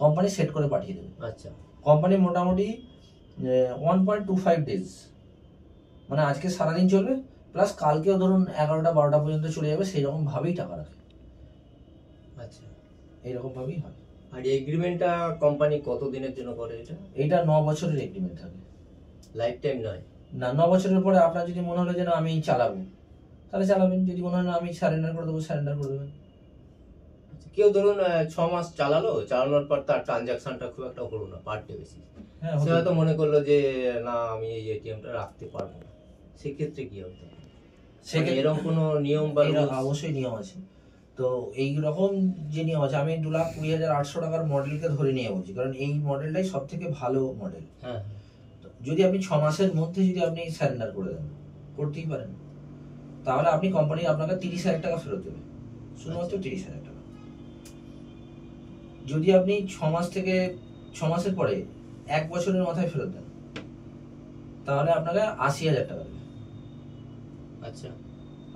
কোম্পানি সেট করে পাঠিয়ে দেবে। আচ্ছা, কোম্পানি মোটামুটি 1.25 ডেজ, মানে আজকে সারাদিন চলবে, প্লাস কালকেও ধরুন 11টা-12টা পর্যন্ত চলে যাবে, সেই রকম ভাবেই টাকা রাখে। আচ্ছা, এইরকম ভাবেই হয়। আর এগ্রিমেন্টটা কোম্পানি কত দিনের জন্য করে? এটা 9 বছরের এগ্রিমেন্ট থাকে, লাইফ টাইম নয়। না, 9 বছরের পরে আপনার যদি মনে হলো যে না আমি চালাবো তাহলে চালাবেন, যদি মনে হয় না আমি সারেন্ডার করে দেবো সারেন্ডার করে দেবেন। কেউ ধরুন 6 মাস চালানোর পর তার ট্রানজাকশনটা খুব একটা হলো না পার ডে বেসিস, সে হয়তো মনে করলো যে না আমি এই এটিএমটা রাখতে পারবো না, সেক্ষেত্রে কি হবে? সেক্ষেত্রে এরকম কোনো নিয়ম বা? অবশ্যই নিয়ম আছে। তো এই রকম যে নিয়ম আছে, আমি 2,20,800 টাকার মডেলকে ধরে নিয়ে বলছি, কারণ এই মডেলটাই সব থেকে ভালো মডেল। হ্যাঁ, যদি আপনি 6 মাসের মধ্যে যদি আপনি সারেন্ডার করে দেন, করতেই পারেন, তাহলে আপনি কোম্পানি আপনাকে 30,000 টাকা ফেরত দেবে, শুধুমাত্র 30,000 টাকা। যদি আপনি 6 মাসের পরে 1 বছরের মাথায় ফেরত দেন, তাহলে আপনাকে 80,000 টাকা দেবে। আচ্ছা,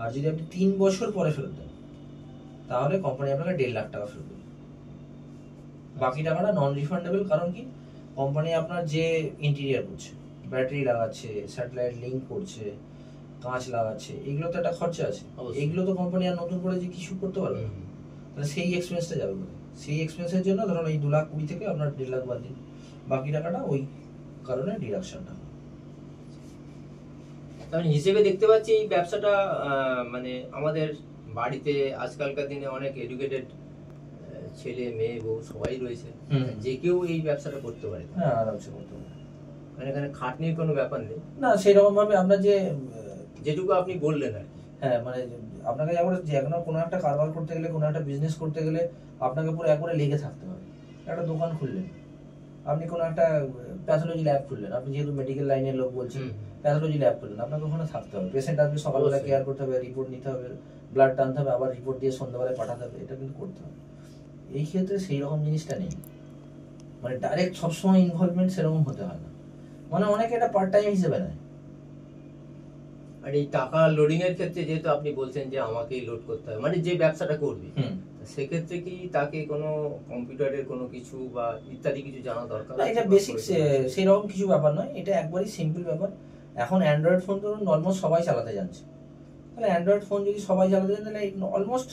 আর যদি আপনি 3 বছর পরে ফেরত দেন, তাহলে কোম্পানি আপনাকে 1.5 লাখ টাকা ফেরত দেবে। বাকি টাকাটা নন রিফান্ডেবল, কারণ কি কোম্পানি আপনার যে ইন্টেরিয়ার করছে, ব্যাটারি লাগাচ্ছে, স্যাটেলাইট লিঙ্ক করছে, কাঁচ লাগাচ্ছে, এগুলো তো একটা খরচা আছে, এগুলো তো কোম্পানি আর নতুন করে যে কিছু করতে পারবে না, তাহলে সেই এক্সপেন্সটা যাবে কোথায়? সেই এক্সপেন্সের জন্য ধরুন এই 2,20,000 থেকে আপনার 1.5 লাখ বাদ দিন, বাকি টাকাটা ওই কারণে ডিডাকশনটা। কারণ হিসেবে দেখতে পাচ্ছি এই ব্যবসাটা মানে আমাদের বাড়িতে আজকালকার দিনে অনেক এডুকেটেড ছেলে মেয়ে বউ সবাই রয়েছে, যে কেউ এই ব্যবসাটা করতে পারে। হ্যাঁ, আরামসে করতে পারে। মানে এখানে খাটনির কোনো ব্যাপার নেই না, সেরকম ভাবে আপনার যে যেটুকু আপনি বললেন আর কি। হ্যাঁ, মানে আপনাকে যেমন যে কোনো একটা কারবার করতে গেলে, কোনো একটা বিজনেস করতে গেলে আপনাকে পুরো একবারে লেগে থাকতে হবে। একটা দোকান খুললেন, আপনি কোনো একটা প্যাথোলজি ল্যাব খুললেন, আপনি যেহেতু মেডিকেল লাইনের লোক বলছেন, প্যাথোলজি ল্যাব খুললেন, আপনাকে ওখানে থাকতে হবে। পেশেন্ট আসবে, সকালবেলা কেয়ার করতে হবে, রিপোর্ট নিতে হবে, ব্লাড টানতে হবে, আবার রিপোর্ট দিয়ে সন্ধ্যাবেলায় পাঠাতে হবে, এটা কিন্তু করতে হবে। এই ক্ষেত্রে সেই রকম জিনিসটা নেই, মানে ডাইরেক্ট সবসময় ইনভলভমেন্ট সেরকম হতে হয় না। মানে অনেকে এটা পার্ট টাইম হিসেবে নেয়। আর এই টাকা লোডিং এর ক্ষেত্রে যেহেতু আপনি বলছেন যে আমাকেই লোড করতে হবে, মানে যে ব্যবসাটা করবে সেক্ষেত্রে কি তাকে কোনো কম্পিউটারের কোনো কিছু বা ইত্যাদি কিছু জানা দরকার? না, এটা বেসিক সেই রকম কিছু ব্যাপার নয়, এটা একবারই সিম্পল ব্যাপার। এখন অ্যান্ড্রয়েড ফোন ধরুন অলমোস্ট সবাই চালাতে জানছে, তাহলে অ্যান্ড্রয়েড ফোন যদি সবাই চালাতে জানে তাহলে অলমোস্ট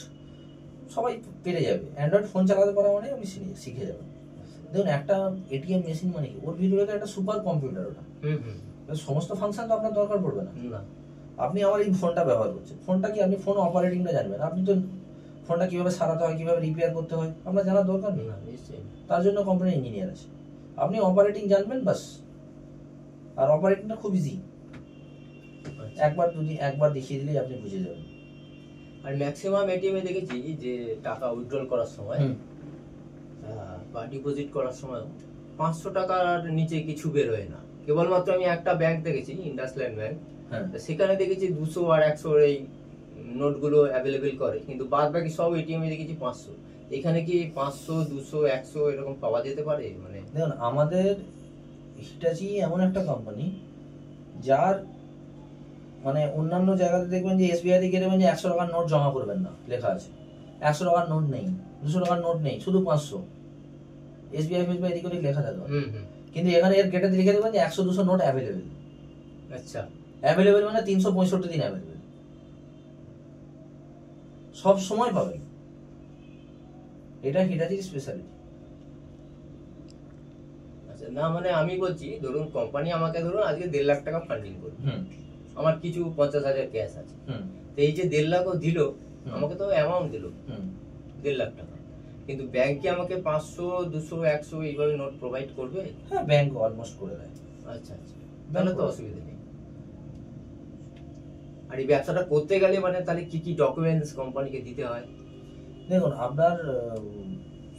সবাই পেরে যাবে। অ্যান্ড্রয়েড ফোন চালাতে পারা মানে আপনি শিখে যাবেন। দেখুন, একটা এটিএম মেশিন মানে কি, ওর ভিতরে তো একটা সুপার কম্পিউটার, ওটা সমস্ত ফাংশন তো আপনার দরকার পড়বে না। আপনি আমার এই ফোনটা ব্যবহার করছেন, ফোনটা কি আপনি ফোন অপারেটিংটা জানবেন? আপনি তো ফোনটা কিভাবে সারাতে হয়, কিভাবে রিপেয়ার করতে হয় আপনার জানার দরকার নেই। তার জন্য কোম্পানির ইঞ্জিনিয়ার আছে, আপনি অপারেটিং জানবেন বাস। আর অপারেটিংটা খুব ইজি, একবার দেখিয়ে দিলেই আপনি বুঝে যাবেন। আর ম্যাক্সিমাম এটিএম এ দেখেছি যে টাকা উইথড্রল করার সময় বা ডিপোজিট করার সময় 500 টাকার নিচে কিছু বেরোয় না। কেবলমাত্র আমি একটা ব্যাংক দেখেছি, ইন্ডাসল্যান্ড ব্যাংক, সেখানে দেখেছি 200 আর 100 এই নোটগুলো অ্যাভেলেবেল করে, কিন্তু বাদ বাকি সব এটিএম এ দেখেছি 500। এখানে কি 500, 200, 100 এরকম পাওয়া যেতে পারে? মানে দেখুন, আমাদের হিটাচি এমন একটা কোম্পানি যার মানে অন্যান্য জায়গাতে দেখবেন যে এসবিআই থেকে দেখবেন যে 100 টাকার নোট জমা করবেন না লেখা আছে, 100 টাকার নোট নেই, 200 টাকার নোট নেই, শুধু 500। এসবিআই ফেসবিআই দিকে লেখা থাকবে, কিন্তু এখানে এর গেটে লিখে দেবেন যে 100 200 নোট অ্যাভেলেবেল। আচ্ছা, অ্যাভেলেবেল মানে 365 দিন অ্যাভেলেবেল, সব সময় পাবেন। এটা হিটাচির স্পেশালিটি। আচ্ছা, না মানে আমি বলছি ধরুন কোম্পানি আমাকে ধরুন আজকে 1.5 লাখ টাকা ফান্ডিং করবে, আমার কিছু 50,000 ক্যাশ আছে, তো এই যে 1.5 লাখও দিল, আমাকে তো অ্যামাউন্ট দিল 1.5 লাখ টাকা, কিন্তু ব্যাংক কি আমাকে 500, 200, 100 এইভাবে নোট প্রোভাইড করবে? হ্যাঁ, ব্যাংক অলমোস্ট করে দেয়। আচ্ছা আচ্ছা, তাহলে তো অসুবিধা নেই। আর এই ব্যবসাটা করতে গেলে মানে তাহলে কি কি ডকুমেন্টস কোম্পানিকে দিতে হয়? দেখুন, আপনার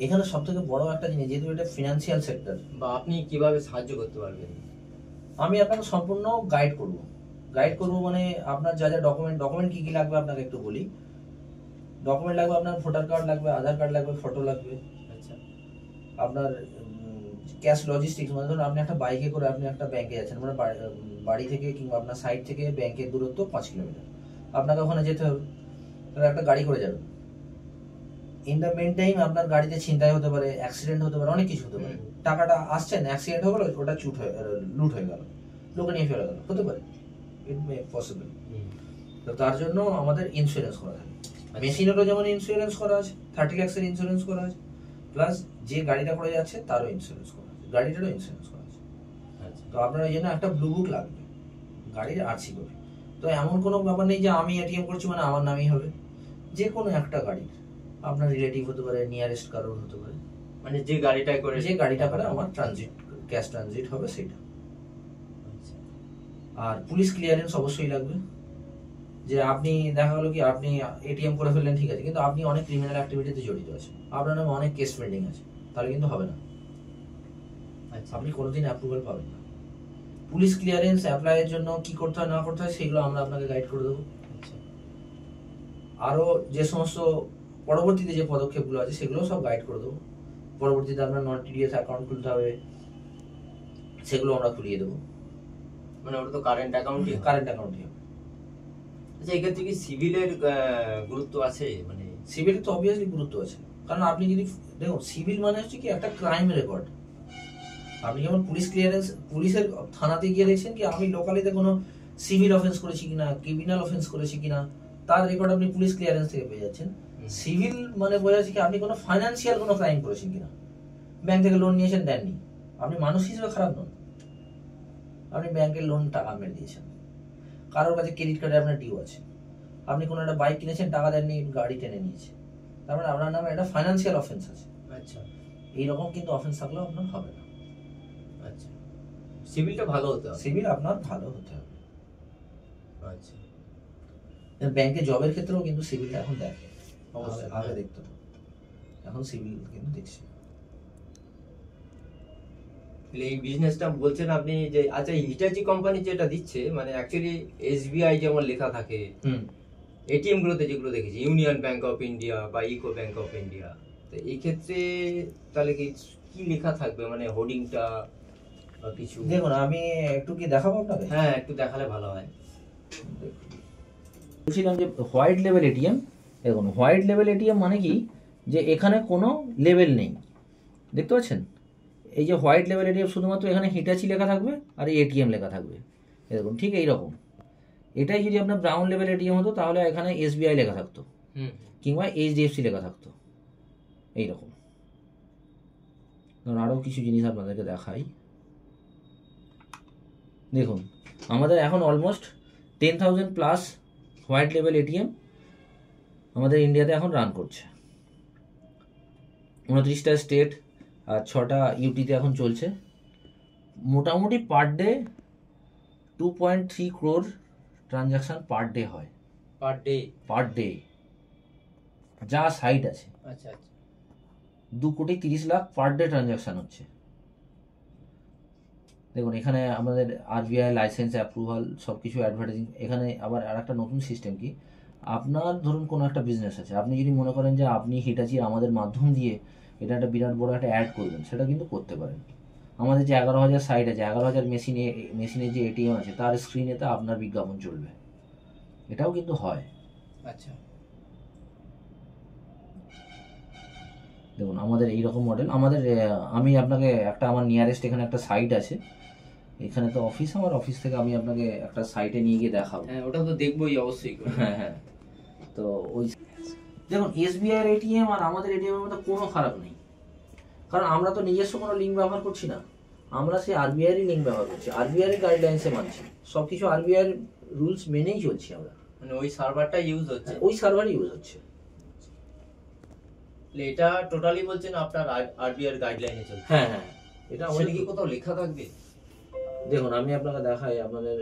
এখানে সব থেকে বড় একটা জিনিস, যেহেতু এটা ফিনান্সিয়াল সেক্টর, বা আপনি কিভাবে সাহায্য করতে পারবেন? আমি আপনাকে সম্পূর্ণ গাইড করব মানে আপনার যা যা ডকুমেন্ট কি কি লাগবে আপনাকে একটু বলি। ডকুমেন্ট লাগবে, আপনার ভোটার কার্ড লাগবে, আধার কার্ড লাগবে, ফটো লাগবে। আচ্ছা, আপনার ক্যাশ লজিস্টিক্স, মানে ধরুন আপনি একটা বাইকে করে আপনি একটা ব্যাংকে যাচ্ছেন, মানে বাড়ি থেকে কিংবা আপনার সাইট থেকে ব্যাংকের দূরত্ব 5 কিলোমিটার, আপনাকে ওখানে যেতে হবে, তাহলে একটা গাড়ি করে যাবেন। ইন দ্য মেন টাইম আপনার গাড়িতে ছিনতাই হতে পারে, অ্যাক্সিডেন্ট হতে পারে, অনেক কিছু হতে পারে। টাকাটা আসছেন, অ্যাক্সিডেন্ট হয়ে গেল, ওটা লুট হয়ে গেল, লোকে নিয়ে ফেলে গেল, হতে পারে, ইট মে পসিবল। তো তার জন্য আমাদের ইন্স্যুরেন্স করা থাকে। মেশিনেরও যেমন ইন্স্যুরেন্স করা আছে, 30 লাখের ইন্স্যুরেন্স করা আছে, প্লাস যে গাড়িটা করে যাচ্ছে তারও ইন্স্যুরেন্স করা আছে, গাড়িটারও ইন্স্যুরেন্স করা আছে। তো আপনার এই জন্য একটা ব্লু বুক লাগবে, গাড়ির আরসি কপি। তো এমন কোনো ব্যাপার নেই যে আমি এটিএম করছি মানে আমার নামই হবে, যে কোনো একটা গাড়ির, আপনার রিলেটিভ হতে পারে, নিয়ারেস্ট কারোর হতে পারে, মানে যে গাড়িটা করে আমার ট্রানজিট, ক্যাশ ট্রানজিট হবে সেটা। আর পুলিশ ক্লিয়ারেন্স অবশ্যই লাগবে, যে আপনি দেখা গেলো কি আপনি এটিএম করে ফেললেন, ঠিক আছে, কিন্তু আপনি অনেক ক্রিমিনাল অ্যাক্টিভিটিতে জড়িত আছেন, আপনার নামে অনেক কেস পেন্ডিং আছে, তাহলে কিন্তু হবে না। আচ্ছা, আপনি কোনোদিন অ্যাপ্রুভাল পাবেন না। পুলিশ ক্লিয়ারেন্স অ্যাপ্লাইয়ের জন্য কি করতে হয় না করতে হয় সেগুলো আমরা আপনাকে গাইড করে দেবো। আরও যে সমস্ত পরবর্তীতে যে পদক্ষেপগুলো আছে সেগুলো সব গাইড করে দেবো। পরবর্তীতে আপনার নন টিডিএস অ্যাকাউন্ট খুলতে হবে, সেগুলো আমরা খুলিয়ে দেবো। মানে ওটা তো কারেন্ট অ্যাকাউন্টই হবে। আচ্ছা, এক্ষেত্রে কি সিভিলের গুরুত্ব আছে? মানে সিভিলের তো অবভিয়াসলি গুরুত্ব আছে, কারণ আপনি যদি দেখুন, সিভিল মানে হচ্ছে কি একটা ক্রাইম রেকর্ড। আপনি যেমন পুলিশ ক্লিয়ারেন্স, পুলিশের থানাতে গিয়ে দেখছেন কি আমি লোকালিতে কোনো সিভিল অফেন্স করেছি কিনা, ক্রিমিনাল অফেন্স করেছি কিনা, তার রেকর্ড আপনি পুলিশ ক্লিয়ারেন্স থেকে পেয়ে যাচ্ছেন। সিভিল মানে বোঝা যাচ্ছে কি আপনি কোনো ফাইন্যান্সিয়াল কোনো ক্রাইম করেছেন কিনা, ব্যাংক থেকে লোন নিয়েছেন দেননি, আপনি মানুষ হিসেবে খারাপ নন, আপনি ব্যাংকের লোন টাকা মেরে দিয়েছেন, কারোর কাছে ক্রেডিট কার্ডে আপনার ডিউ আছে, আপনি কোনো একটা বাইক কিনেছেন, টাকা দেননি, গাড়ি টেনে নিয়েছে, তার মানে আপনার নামে একটা ফাইন্যান্সিয়াল অফেন্স আছে। আচ্ছা, এইরকম কিন্তু অফেন্স থাকলেও আপনার হবে না। আচ্ছা, সিভিলটা ভালো হতে হবে। সিভিল আপনার ভালো হতে হবে। আচ্ছা, ব্যাংকে জবের ক্ষেত্রেও কিন্তু সিভিলটা এখন দেখে, অবশ্যই। আগে দেখতো না, এখন সিভিল কিন্তু দেখছি। এই বিজনেসটা বলছেন আপনি যে, আচ্ছা হিটাচি কোম্পানি যেটা দিচ্ছে মানে অ্যাকচুয়ালি এসবিআই যেমন লেখা থাকে এটিএম গুলোতে, যেগুলো দেখেছি ইউনিয়ন ব্যাংক অফ ইন্ডিয়া বা ইকো ব্যাংক অফ ইন্ডিয়া, তো এই ক্ষেত্রে তাহলে কি কি লেখা থাকবে, মানে হোর্ডিংটা বা কিছু? দেখুন আমি একটু কি দেখাবো আপনাকে? হ্যাঁ, একটু দেখালে ভালো হয়। বলছিলাম যে হোয়াইট লেভেল এটিএম, দেখুন হোয়াইট লেভেল এটিএম মানে কি, যে এখানে কোনো লেভেল নেই, দেখতে পাচ্ছেন? এই যে হোয়াইট লেভেল এটিএম শুধুমাত্র এখানে হিটাচি লেখা থাকবে আর এই এটিএম লেখা থাকবে, এরকম ঠিক এইরকম। এটাই যদি আপনার ব্রাউন লেভেল এটিএম হতো তাহলে এখানে এসবিআই লেখা থাকতো কিংবা এইচডিএফসি লেখা থাকতো, এইরকম। ধরুন আরও কিছু জিনিস আপনাদেরকে দেখাই। দেখুন আমাদের এখন almost 10,000 plus white level ATM আমাদের ইন্ডিয়াতে এখন রান করছে। 29টা স্টেট আর 6টা ইউটিতে এখন চলছে। মোটামুটি per day 2.3 crore transaction per day হয়। পার ডে যা সাইট আছে। আচ্ছা, আচ্ছা, 2,30,00,000 পার ডে ট্রানজাকশন হচ্ছে। দেখুন এখানে আমাদের আরবিআই লাইসেন্স অ্যাপ্রুভাল সব কিছু অ্যাডভার্টাইজিং। এখানে আবার আর একটা নতুন সিস্টেম কি, আপনার ধরুন কোনো একটা বিজনেস আছে, আপনি যদি মনে করেন যে আপনি হিটাচি আমাদের মাধ্যম দিয়ে এটা একটা বিরাট বড় একটা অ্যাড করবেন, সেটা কিন্তু করতে পারেন। আমাদের যে 11,000 সাইট আছে, 11,000 মেশিনে যে এটিএম আছে তার স্ক্রিনেতে আপনার বিজ্ঞাপন চলবে, এটাও কিন্তু হয়। আচ্ছা, দেখুন আমাদের এইরকম মডেল আমাদের, আমি আপনাকে একটা আমার নিয়ারেস্ট এখানে একটা সাইট আছে, এখানে তো অফিস, আমার অফিস থেকে আমি আপনাকে একটা সাইটে নিয়ে গিয়ে দেখাবো। হ্যাঁ ওটা তো দেখবোই অবশ্যই। হ্যাঁ হ্যাঁ, তো ওই দেখুন এসবিআই এটিএম আর আমাদের এটিএম এর মধ্যে কোনো ফারাক নেই, কারণ আমরা তো নিজস্ব কোনো লিঙ্ক ব্যবহার করছি না, আমরা সেই আরবিআই এর লিঙ্ক ব্যবহার করছি, আরবিআই এর গাইডলাইন্সে মানছি, সবকিছু আরবিআই এর রুলস মেনেই চলছি আমরা, মানে ওই সার্ভারটা ইউজ হচ্ছে, ওই সার্ভার ইউজ হচ্ছে। এটা টোটালি বলছেন আপনার আরবিআই এর গাইডলাইনে চলছে। হ্যাঁ হ্যাঁ, এটা সেটা আমাদের কি কোথাও লেখা থাকবে? দেখুন আমি আপনাকে দেখাই, আপনাদের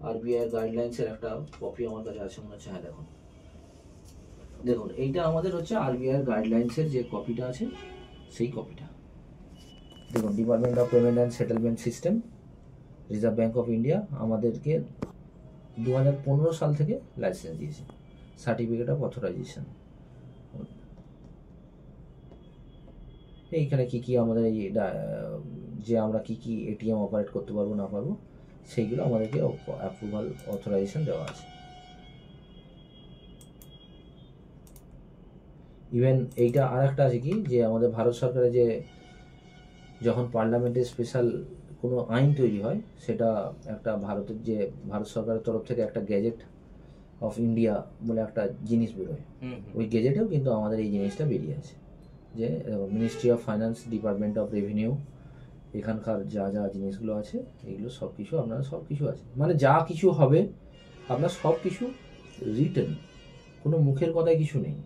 আরবিআই এর গাইডলাইন্সের একটা কপি আমার কাছে আছে মনে হচ্ছে। হ্যাঁ দেখুন, দেখুন এইটা আমাদের হচ্ছে আরবিআই এর গাইডলাইন্সের যে কপিটা আছে সেই কপিটা। দেখুন department of payment and settlement system, reserve bank of India আমাদেরকে 2015 সাল থেকে লাইসেন্স দিয়েছে, সার্টিফিকেট অফ অথরাইজেশন। এইখানে কি কি আমাদের এই যে আমরা কি কি এটিএম অপারেট করতে পারবো না পারবো সেইগুলো আমাদেরকে অ্যাপ্রুভাল অথরাইজেশন দেওয়া আছে। ইভেন এইটা আর একটা আছে কি, যে আমাদের ভারত সরকারের যে যখন পার্লামেন্টে স্পেশাল কোনো আইন তৈরি হয়, সেটা একটা ভারতের যে ভারত সরকারের তরফ থেকে একটা গেজেট অফ ইন্ডিয়া বলে একটা জিনিস বেরোয়, ওই গেজেটেও কিন্তু আমাদের এই জিনিসটা বেরিয়ে আছে, যে ministry of finance, department of revenue, এখানকার যা যা জিনিসগুলো আছে এগুলো সব কিছু আপনারা সব কিছু আছে, মানে যা কিছু হবে আপনার সব কিছু রিটেন, কোনো মুখের কথায় কিছু নেই।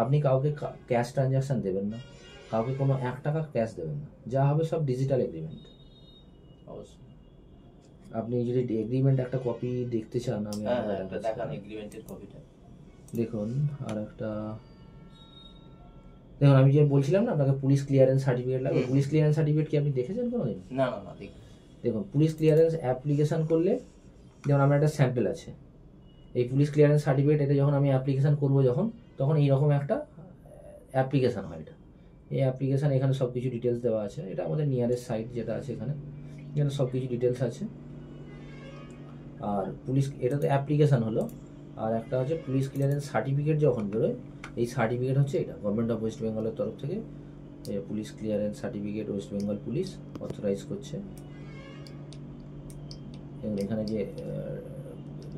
আপনি কাউকে ক্যাশ ট্রানজাকশান দেবেন না, কাউকে কোনো 1 টাকা ক্যাশ দেবেন না, যা হবে সব ডিজিটাল এগ্রিমেন্ট। অবশ্যই। আপনি যদি এগ্রিমেন্ট একটা কপি দেখতে চান, আমি দেখান এগ্রিমেন্টের কপিটা। দেখুন আর একটা, দেখুন আমি যে বলছিলাম না আপনাকে পুলিশ ক্লিয়ারেন্স সার্টিফিকেট লাগবে, পুলিশ ক্লিয়ারেন্স সার্টিফিকেট কি আপনি দেখেছেন কোনোদিন? না না না, দেখুন পুলিশ ক্লিয়ারেন্স অ্যাপ্লিকেশন করলে, যেমন আমার একটা স্যাম্পল আছে, এই পুলিশ ক্লিয়ারেন্স সার্টিফিকেট, এটা যখন আমি অ্যাপ্লিকেশন করবো তখন এইরকম একটা অ্যাপ্লিকেশন হয়। এটা এই অ্যাপ্লিকেশন, এখানে সব কিছু ডিটেলস দেওয়া আছে, এটা আমাদের নিয়ারেস্ট সাইট যেটা আছে এখানে সব কিছু ডিটেলস আছে। আর পুলিশ, এটা তো অ্যাপ্লিকেশন হলো, আর একটা হচ্ছে পুলিশ ক্লিয়ারেন্স সার্টিফিকেট যখন বেরোয়, এই সার্টিফিকেট হচ্ছে এটা গভর্নমেন্ট অফ ওয়েস্ট বেঙ্গলের তরফ থেকে police clearance certificate West Bengal police authorise করছে। এবং এখানে যে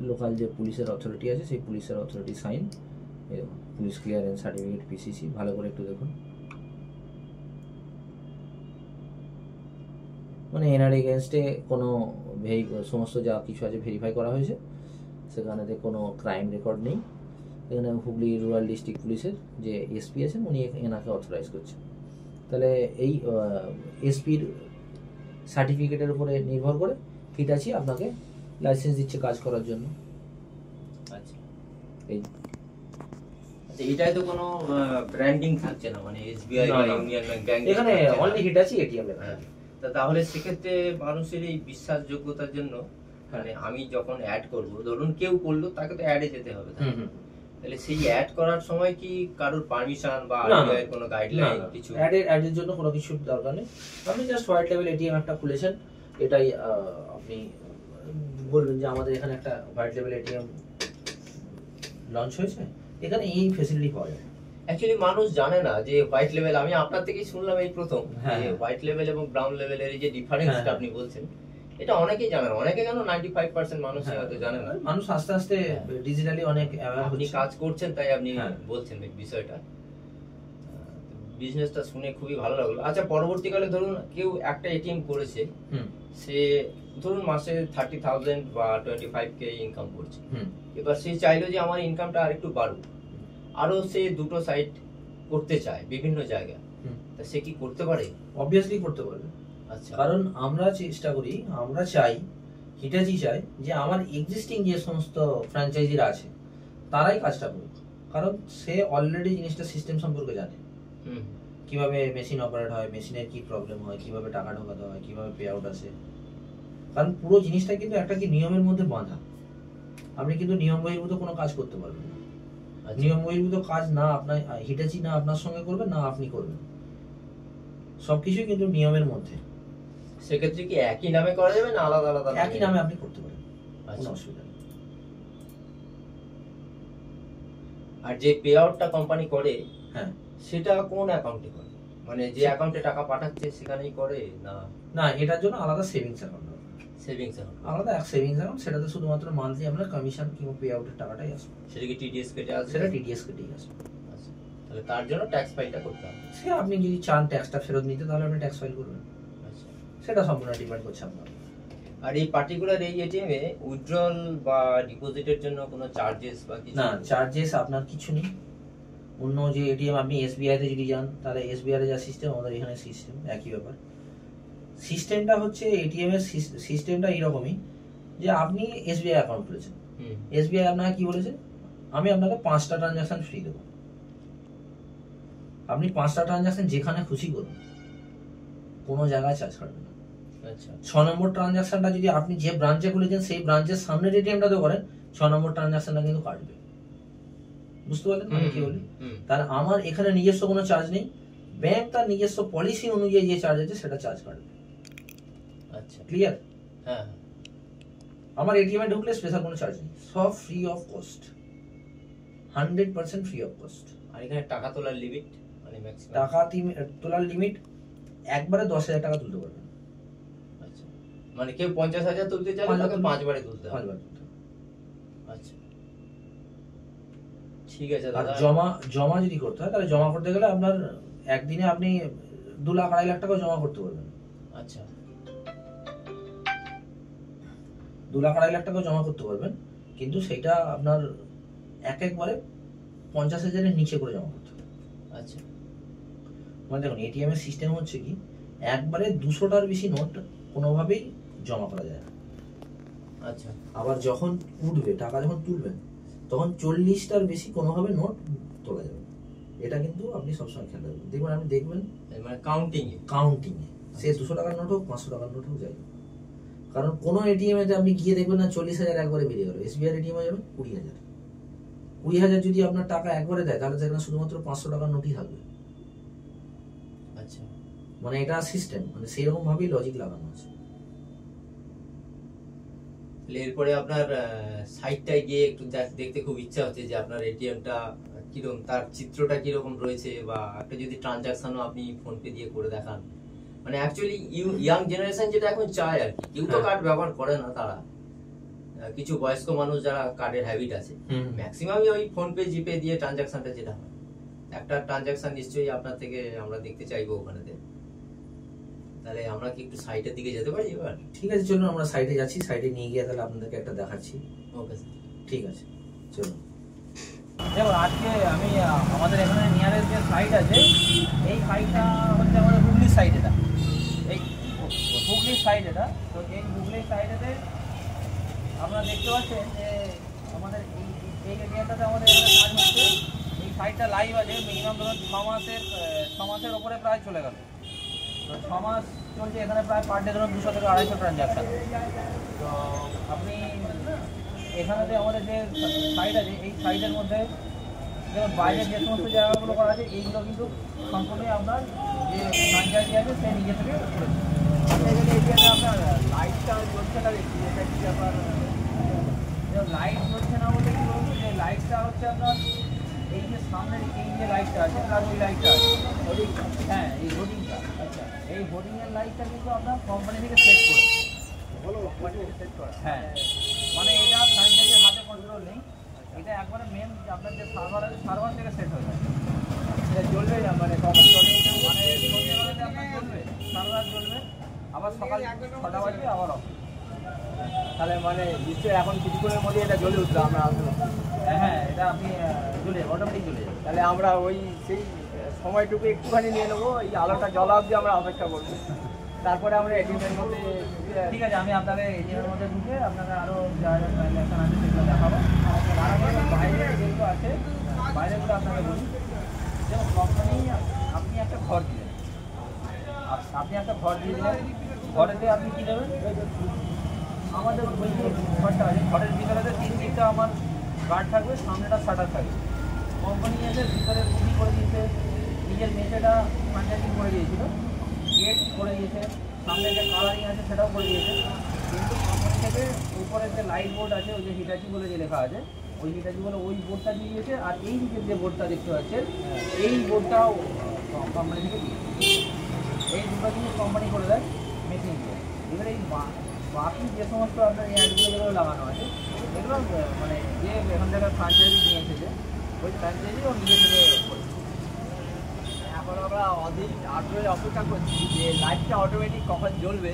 লোকাল যে পুলিশের অথরিটি আছে সেই পুলিশের authority sign, police clearance certificate PCC, ভালো করে একটু দেখুন। মানে এনার এগেনস্টে কোনো সমস্ত যা কিছু আছে ভেরিফাই করা হয়েছে, সেখানেতে কোনো ক্রাইম রেকর্ড নেই। এখানে হুগলি রুরাল ডিস্ট্রিক্ট পুলিশের যে এসপি আছেন উনি এনাকে অথরাইজ করছেন। তাহলে এই এসপির সার্টিফিকেটের উপরে নির্ভর করে হিটাচি আপনাকে লাইসেন্স দিচ্ছে কাজ করার জন্য। আচ্ছা এই আচ্ছা, এটাই তো কোনো ব্র্যান্ডিং থাকছে না, মানে এসবিআই না, বা না। ইউনিয়ন ব্যাংক এখানে অনলি হিটাচি এটিএম লেখা হ্যাঁ। আছে। তাহলে সেক্ষেত্রে মানুষের এই বিশ্বাসযোগ্যতার জন্য, মানে আমি যখন অ্যাড করব, ধরুন কেউ করলো, তাকে তো অ্যাডে যেতে হবে, তাই না? তাহলে সেই অ্যাড করার সময় কি কারোর পারমিশন বা আরবিআই কোনো গাইডলাইন কিছু? অ্যাডের জন্য কোনো কিছু দরকার নেই। আপনি জাস্ট হোয়াইট লেভেল এটিএম একটা খুলেছেন, এটাই আপনি বলবেন যে আমাদের এখানে একটা হোয়াইট লেভেল এটিএম লঞ্চ হয়েছে, এখানে এই ফেসিলিটি পাওয়া যায়। অ্যাকচুয়ালি মানুষ জানে না যে হোয়াইট লেভেল, আমি আপনার থেকেই শুনলাম এই প্রথম হ্যাঁ। যে হোয়াইট লেভেল এবং ব্রাউন লেভেলের এই যে ডিফারেন্সটা হ্যাঁ। আপনি বলছেন, এটা অনেকেই জানে না। অনেকে কেন 95% মানুষ হয়তো জানে না। মানুষ আস্তে আস্তে ডিজিটালি অনেক অ্যাওয়্যার আপনি হচ্ছে। কাজ করছেন তাই আপনি হ্যাঁ। বলছেন এই বিষয়টা। বিজনেসটা শুনে খুবই ভালো লাগলো। আচ্ছা, পরবর্তীকালে ধরুন কেউ একটা এটিএম করেছে, সে ধরুন মাসে 30,000 বা 25K ইনকাম করছে, এবার সে চাইলো যে আমার ইনকামটা আরেকটু বাড়ুক, আরো সে দুটো সাইট করতে চায় বিভিন্ন জায়গায়, তা সে কি করতে পারে? অবভিয়াসলি করতে পারবে। আচ্ছা, কারণ আমরা চেষ্টা করি, আমরা চাই, হিটাচি চাই যে আমার এক্সিস্টিং যে সমস্ত ফ্র্যাঞ্চাইজিরা আছে তারাই কাজটা করুক। কারণ সে অলরেডি জিনিসটা সিস্টেম সম্পর্কে জানে, কিভাবে মেশিন অপারেট হয়, মেশিনের কি প্রবলেম হয়, কিভাবে টাকা ঢোকাতে হয়, কিভাবে পে আউট আসে। কারণ পুরো জিনিসটা কিন্তু একটা কি নিয়মের মধ্যে বাঁধা। আপনি কিন্তু নিয়ম বহির্ভূত কোনো কাজ করতে পারবেন না। নিয়ম বহির্ভূত কাজ না আপনার হিটাচি না আপনার সঙ্গে করবে, না আপনি করবেন, সবকিছু কিন্তু নিয়মের মধ্যে। সেক্ষেত্রে কি একই নামে করা যাবে না আলাদা আলাদা? একই নামে আপনি করতে পারেন, কোনো আচ্ছা। অসুবিধা নেই। আর যে পে আউটটা কোম্পানি করে, হ্যাঁ, সেটা কোন অ্যাকাউন্টে করে? মানে যে অ্যাকাউন্টে টাকা পাঠাচ্ছে সেখানেই করে না? না, এটার জন্য আলাদা সেভিংস অ্যাকাউন্ট, সেভিংস অ্যাকাউন্ট আলাদা এক সেভিংস অ্যাকাউন্ট, সেটাতে শুধুমাত্র মান্থলি আপনার কমিশন কিংবা পে আউটের টাকাটাই আসবে। সেটা কি টিডিএস কেটে আসবে? সেটা টিডিএস কেটেই আসবে। আচ্ছা, তাহলে তার জন্য ট্যাক্স ফাইলটা করতে হবে। সে আপনি যদি চান ট্যাক্সটা ফেরত নিতে, তাহলে আপনি ট্যাক্স ফাইল করবেন, আচ্ছা। সেটা সম্পূর্ণ ডিপেন্ড করছে আপনার। আর এই পার্টিকুলার এই এটিএম এ উইথড্রল বা ডিপোজিটের জন্য কোনো চার্জেস বা কিছু? না, চার্জেস আপনার কিছু নেই। অন্য যে এটিএম আপনি এসবিআই তে যদি যান, তাহলে এসবিআই এর যা সিস্টেম, আমাদের এখানে সিস্টেম একই ব্যাপার। সিস্টেমটা হচ্ছে এটিএম এর সিস্টেমটা এরকমই যে আপনি এসবিআই অ্যাকাউন্ট খুলেছেন, এসবিআই আপনাকে কি বলেছে, আমি আপনাকে 5টা ট্রানজাকশন ফ্রি দেবো, আপনি 5টা ট্রানজাকশন যেখানে খুশি করুন, কোনো জায়গায় চার্জ কাটবে না। আচ্ছা, 6 নম্বর ট্রানজাকশনটা যদি আপনি যে ব্রাঞ্চে খুলেছেন সেই ব্রাঞ্চের সামনের এটিএমটাতে করেন, 6 নম্বর ট্রানজাকশনটা কিন্তু কাটবে। বুঝতে পারলেন আমি কি বলি? তাহলে আমার এখানে নিজস্ব কোনো চার্জ নেই, ব্যাংক তার নিজস্ব পলিসি অনুযায়ী যে চার্জ আছে সেটা চার্জ কাটবে। আচ্ছা, ক্লিয়ার? হ্যাঁ। আমার এটিএম এ ঢুকলে স্পেশাল কোনো চার্জ নেই, সব free of cost, 100% free of cost. আর এখানে টাকা তোলার লিমিট, মানে ম্যাক্সিমাম টাকা তোলার লিমিট একবারে 10,000 টাকা তুলতে পারবেন। আচ্ছা, মানে কেউ 50,000 তুলতে চাইলে তাকে 5 বারে তুলতে হবে? 5 বার তুলতে হবে। আচ্ছা, ঠিক আছে আর দাদা। জমা যদি করতে হয়, তাহলে জমা করতে গেলে আপনার একদিনে আপনি 2 লাখ 2.5 লাখ টাকা জমা করতে পারবেন। আচ্ছা, 2 লাখ 2.5 লাখ টাকা জমা করতে পারবেন, কিন্তু সেটা আপনার একবারে 50,000 এর নিচে করে জমা করতে হবে। আচ্ছা, মানে দেখুন এটিএম এর সিস্টেম হচ্ছে কি, একবারে 200টার বেশি নোট কোনোভাবেই জমা করা যায় না। আচ্ছা, আবার যখন উঠবে টাকা, যখন তুলবেন, তখন 40টার বেশি কোনোভাবে নোট তোলা যাবে না। এটা কিন্তু আপনি সবসময় খেয়াল রাখবেন। দেখবেন, আপনি দেখবেন মানে কাউন্টিং এ সে 200 টাকার নোট হোক, 500 টাকার নোট হোক, যাই হোক। কারণ কোনো এটিএম এতে আপনি গিয়ে দেখবেন না 40,000 একবারে বেরিয়ে গেল, এসবিআই এটিএম এ যাবেন 20,000। 20,000 যদি আপনার টাকা একবারে দেয়, তাহলে সেখানে শুধুমাত্র 500 টাকার নোটই থাকবে। আচ্ছা, মানে এটা সিস্টেম, মানে সেইরকম ভাবেই লজিক লাগানো আছে। এরপরে আপনার সাইটটায় গিয়ে একটু দেখতে খুব ইচ্ছা হচ্ছে যে আপনার এটিএমটা কিরকম, তার চিত্রটা কিরকম রয়েছে, বা একটা যদি ট্রানজাকশনও আপনি ফোন পে দিয়ে করে দেখান। মানে অ্যাকচুয়ালি ইয়াং জেনারেশন যেটা এখন চায় আর কি, কেউ তো কার্ড ব্যবহার করে না, তারা কিছু বয়স্ক মানুষ যারা কার্ডের হ্যাবিট আছে, ম্যাক্সিমামই ওই ফোন পে জিপে দিয়ে ট্রানজাকশনটা যেটা হয়, একটা ট্রানজাকশন নিশ্চয়ই আপনার থেকে আমরা দেখতে চাইবো ওখানেতে। তা তাহলে আমরা কি একটু সাইডের দিকে যেতে পারি এবার? ঠিক আছে, চলুন আমরা সাইডে যাচ্ছি, সাইডে নিয়ে গিয়ে তাহলে আপনাদেরকে একটা দেখাচ্ছি। Okay sir. ঠিক আছে, চলুন। দেখুন আজকে আমি আমাদের এখানে নিয়ারেস্ট যে সাইট আছে, এই সাইটটা হচ্ছে আমাদের হুগলির সাইড। এটা এই হুগলির সাইড এটা। তো এই হুগলির সাইডেতে আপনারা দেখতে পাচ্ছেন যে আমাদের এই এরিয়াটাতে আমাদের এখানে কাজ হচ্ছে। এই সাইটটা লাইভ আছে মিনিমাম ধরুন 6 মাসের ওপরে প্রায় চলে গেল। তো 6 মাস চলছে এখানে, প্রায় পার ডে ধরুন 200 থেকে 250 ট্রানজাকশান। তো আপনি এখানেতে আমাদের যে সাইট আছে, এই সাইটের মধ্যে যেমন বাইরের যে সমস্ত জায়গাগুলো করা আছে, এইগুলো কিন্তু সম্পূর্ণই আপনার যে ফ্র্যাঞ্চাইজি আছে সে নিজে থেকে করেছে। এরিয়াতে আপনার লাইটটা জ্বলছে না, দেখছি এটা কি আপনার লাইট জ্বলছে না বলতে কি বলবো, যে লাইটটা হচ্ছে আপনার এই যে সামনের এই যে লাইটটা আছে আর ওই লাইটটা আছে, হ্যাঁ এই হোর্ডিংটা। আচ্ছা, এই হোর্ডিংয়ের লাইটটা কিন্তু আপনার কোম্পানি থেকে সেট করে সেট করা। হ্যাঁ, মানে এটা ফ্র্যাঞ্চাইজির হাতে কন্ট্রোল নেই, এটা একবারে মেন আপনার যে সার্ভার আছে সার্ভার থেকে সেট হয়ে যায়। এটা জ্বলবে না, মানে কখন জ্বলে, মানে সন্ধ্যেবেলাতে আপনার জ্বলবে, সার্ভার জ্বলবে, আবার সকাল 6টা বাজবে আবার অফ। তাহলে মানে নিশ্চয়ই এখন কিছুক্ষণের মধ্যে এটা জ্বলে উঠলো, আমরা আসবো। হ্যাঁ, এটা আপনি জ্বলে অটোমেটিক জ্বলে যাবে। তাহলে আমরা ওই সেই সময়টুকু একটুখানি নিয়ে নেবো, এই আলোটা জ্বলা অবধি আমরা অপেক্ষা করবো, তারপরে আমরা এটিএমের মধ্যে ঠিক আছে, আমি আপনাকে এটিএমের মধ্যে ঢুকে আপনাকে আরও যা যা ট্রানজ্যাকশন আছে সেগুলো দেখাবো। আর আমাদের বাইরে যেগুলো আছে বাইরেগুলো আপনাকে বলি। যেমন কোম্পানি আপনি একটা ঘর দিলেন, আপনি একটা ঘর দিয়ে দিলেন, ঘরেতে আপনি কী দেবেন, আমাদের ওই যে ঘরটা আছে ঘরের ভিতরে 3 দিকটা আমার গার্ড থাকবে, সামনেটা শাটার থাকবে। কোম্পানি এসে ভিতরে পুঁজি করে দিয়েছে, নিজের মেঝেটা ফ্র্যাঞ্চাইজিং করে দিয়েছিল, গেট করে দিয়েছে, সামনে যে কালারিং আছে সেটাও করে দিয়েছে। কিন্তু কোম্পানি থেকে উপরের যে লাইট বোর্ড আছে, ওই যে হিটাচি বলে যে লেখা আছে, ওই হিটাচি বলে ওই বোর্ডটা দিয়ে দিয়েছে। আর এই দিকের যে বোর্ডটা দেখতে পাচ্ছেন, এই বোর্ডটাও কোম্পানি থেকে দিয়েছে। এই দুটো জিনিস কোম্পানি করে দেয় মেশিন দিয়ে। এবারে এই বাকি যে সমস্ত আপনার অ্যাডগুলো যেগুলো লাগানো আছে, এগুলো মানে যে এখান থেকে ফ্র্যাঞ্চাইজি নিয়ে এসেছে, ওই ফ্র্যাঞ্চাইজি ও নিজে থেকে করে। এখন আমরা অধীর আগ্রহে অপেক্ষা করছি যে লাইটটা অটোমেটিক কখন জ্বলবে,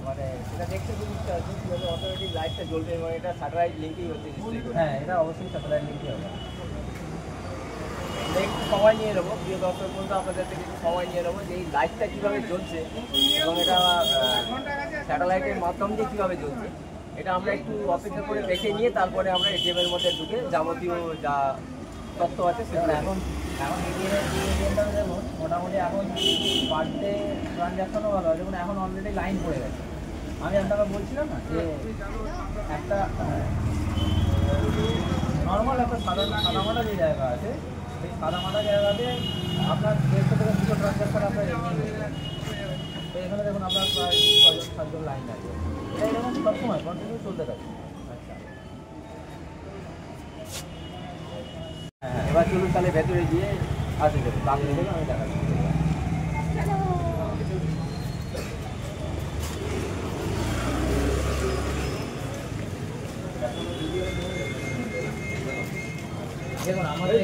মানে সেটা দেখতে খুব ইচ্ছা আছে কীভাবে অটোমেটিক লাইটটা জ্বলবে, এবং এটা স্যাটেলাইট লিঙ্কেই হচ্ছে নিশ্চয়ই করে। হ্যাঁ, এটা অবশ্যই স্যাটেলাইট লিঙ্কই হবে। একটু সময় নিয়ে নেবো, প্রিয় দর্শক বন্ধু, আপনাদের থেকে একটু সময় নিয়ে নেবো যে এই লাইটটা কীভাবে জ্বলছে এবং এটা স্যাটেলাইটের মাধ্যম দিয়ে কীভাবে জ্বলছে, এটা আমরা একটু অপেক্ষা করে দেখে নিয়ে তারপরে আমরা এটিএমের মধ্যে ঢুকে যাবতীয় যা তথ্য আছে সেগুলো এখন এটিএমটা দেখুন, মোটামুটি এখন পার ডে ট্রানজ্যাকশনও ভালো হয়। দেখুন এখন অলরেডি লাইন পড়ে গেছে। আমি আপনাকে বলছিলাম না যে একটা নর্মাল একটা সাদামাটা যে জায়গা আছে, সেই সাদামাটা জায়গাতে আপনার 150 থেকে 200 ট্রানজ্যাকশন আপনার এমনি হয়ে যায়। তো এখানে দেখুন আপনার প্রায় 6-7জন লাইন আছে। এটা এরকম সবসময় কন্টিনিউ চলতে থাকে। হ্যাঁ, এবার চলুন তাহলে ভেতরে গিয়ে আসে যাবে, বাকি থেকে আমি দেখাচ্ছি। দেখুন আমাদের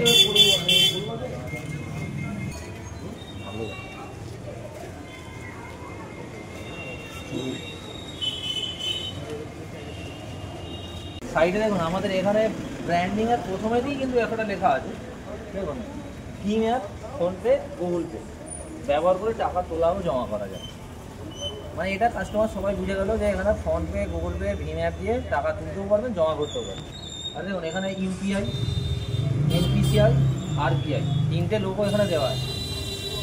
সাইডে দেখুন আমাদের এখানে ব্র্যান্ডিং এর প্রথমেতেই কিন্তু একটা লেখা আছে, দেখুন ভীম অ্যাপ, ফোনপে, গুগল পে ব্যবহার করে টাকা তোলা ও জমা করা যায়। মানে এটা কাস্টমার সবাই বুঝে গেল যে এখানে ফোনপে, গুগল পে, ভীম অ্যাপ দিয়ে টাকা তুলতেও পারবেন, জমা করতেও পারবেন। আর দেখুন এখানে ইউপিআই, এনপিসিআই, আরবিআই 3টে লোগো এখানে দেওয়া আছে।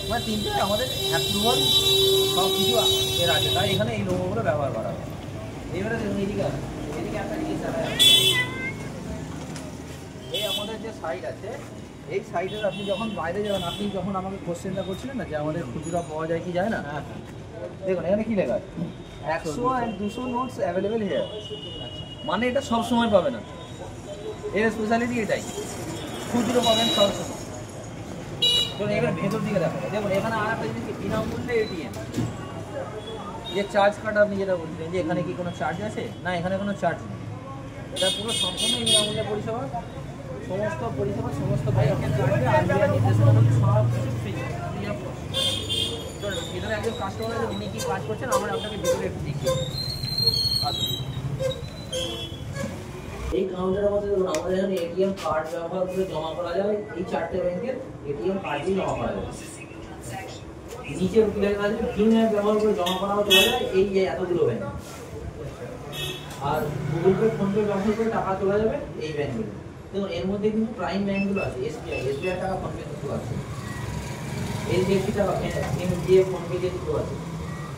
মানে 3টে আমাদের অ্যাপ্রুভাল সব কিছু এর আছে, তাই এখানে এই লোগোগুলো ব্যবহার করা হয়। এবারে দেখুন এদিকে একটা জিনিস দেখা যাচ্ছে, এই আমাদের যে সাইট আছে, এই সাইটের আপনি যখন বাইরে যাবেন, আপনি যখন আমাকে কোশ্চেনটা করছিলেন না যে আমাদের খুচরা পাওয়া যায় কি যায় না, দেখুন এখানে কি লেখা আছে, 100 and 200 নোটস অ্যাভেলেবেল হিয়ার। মানে এটা সব সময় পাবে না, এর স্পেশালিটি এটাই, খুচরো পাবেন সব সময়। ধরুন এবার ভেতর দিকে দেখা যায়, দেখুন এখানে আর একটা জিনিস বিনামূল্যে এটিএম, যে চার্জ কার্ড আপনি যেটা বলছিলেন যে এখানে কি কোনো চার্জ আছে, না এখানে কোনো চার্জ নেই, এটা পুরো সম্পূর্ণ বিনামূল্যে পরিষেবা। সমস্ত পরিষেবা সমস্ত ব্যাংকের কার্ডে আরবিআই নির্দেশনা সব কিছু ফ্রি অফ কস্ট। এখানে একজন কাস্টমার আছে, উনি কি কাজ করছেন আমরা আপনাকে ভিতরে একটু দেখিয়ে দিই। আসুন। এই কাউন্টারের মধ্যে দেখুন আমাদের এখানে এটিএম কার্ড ব্যবহার করে জমা করা যায়, এই 4টে ব্যাংকের এটিএম কার্ড দিয়ে জমা করা যায়। নিচের লেখা আছে ভিম অ্যাপ ব্যবহার করে জমা করাও চলা যায়, এই যে এতগুলো ব্যাংক। আর গুগল পে, ফোন পে ব্যবহার করে টাকা তোলা যাবে এই ব্যাংকগুলো। দেখুন এর মধ্যে কিন্তু প্রাইম ব্যাংকগুলো আছে, এসবিআই টাকা ফোন পে কিন্তু আছে, এইচডিএফসি টাকা এম দিয়ে ফোন পে দিয়ে কিন্তু আছে।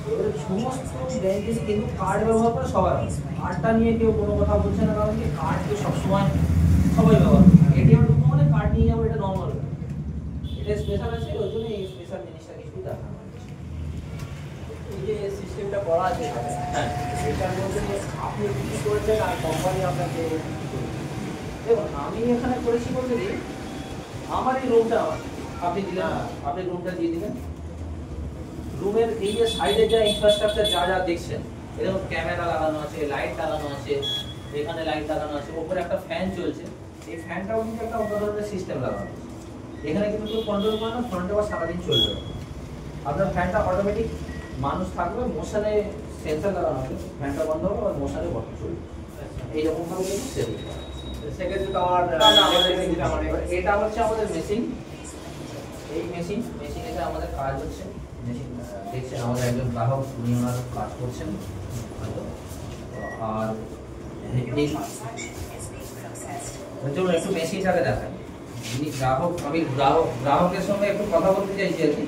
এবারে সমস্ত ব্যাংকে কিন্তু কার্ড ব্যবহার করে সবাই, কার্ডটা নিয়ে কেউ কোনো কথা বলছে না, কারণ কি কার্ডকে সবসময় সবাই ব্যবহার করে। এটিএম ঢুকবো মানে কার্ড নিয়ে যাবো, এটা নর্মাল, এটা স্পেশাল আছে, ওই জন্য এই স্পেশাল জিনিসটা কিছু দেখা হয়। এই যে সিস্টেমটা করা আছে, হ্যাঁ, এটার মধ্যে আপনি কি করেছেন আর কোম্পানি আপনাকে দেখুন আমি এখানে করেছি বলতে কি আমার এই রুমটা আপনি দিলেন, আপনি রুমটা দিয়ে দিলেন। রুমের এই যে সাইডে যা ইনফ্রাস্ট্রাকচার যা যা দেখছেন, এরকম ক্যামেরা লাগানো আছে, লাইট লাগানো আছে, এখানে লাইট লাগানো আছে, উপরে একটা ফ্যান চলছে, এই ফ্যানটাও কিন্তু একটা অন্য ধরনের সিস্টেম লাগানো আছে। এখানে কিন্তু কেউ কন্ট্রোল করে না, ফ্রন্টে আবার সারাদিন চলবে। আপনার ফ্যানটা অটোমেটিক মানুষ থাকবে, মোশনে সেন্সার লাগানো আছে, ফ্যানটা বন্ধ হবে আর মোশনে বন্ধ চলবে। এইরকম ভাবে কিন্তু সেটিং করা আছে। সেক্ষেত্রে তো আমার এটা হচ্ছে আমাদের মেশিন, এই মেশিনেতে আমাদের কাজ হচ্ছে। মেশিন দেখছেন আমাদের একজন গ্রাহক, উনি ওনার কাজ করছেন হয়তো। আর এই চলুন একটু মেশিনটাকে দেখাই। যিনি গ্রাহক, আমি গ্রাহকের সঙ্গে একটু কথা বলতে চাইছি আর কি।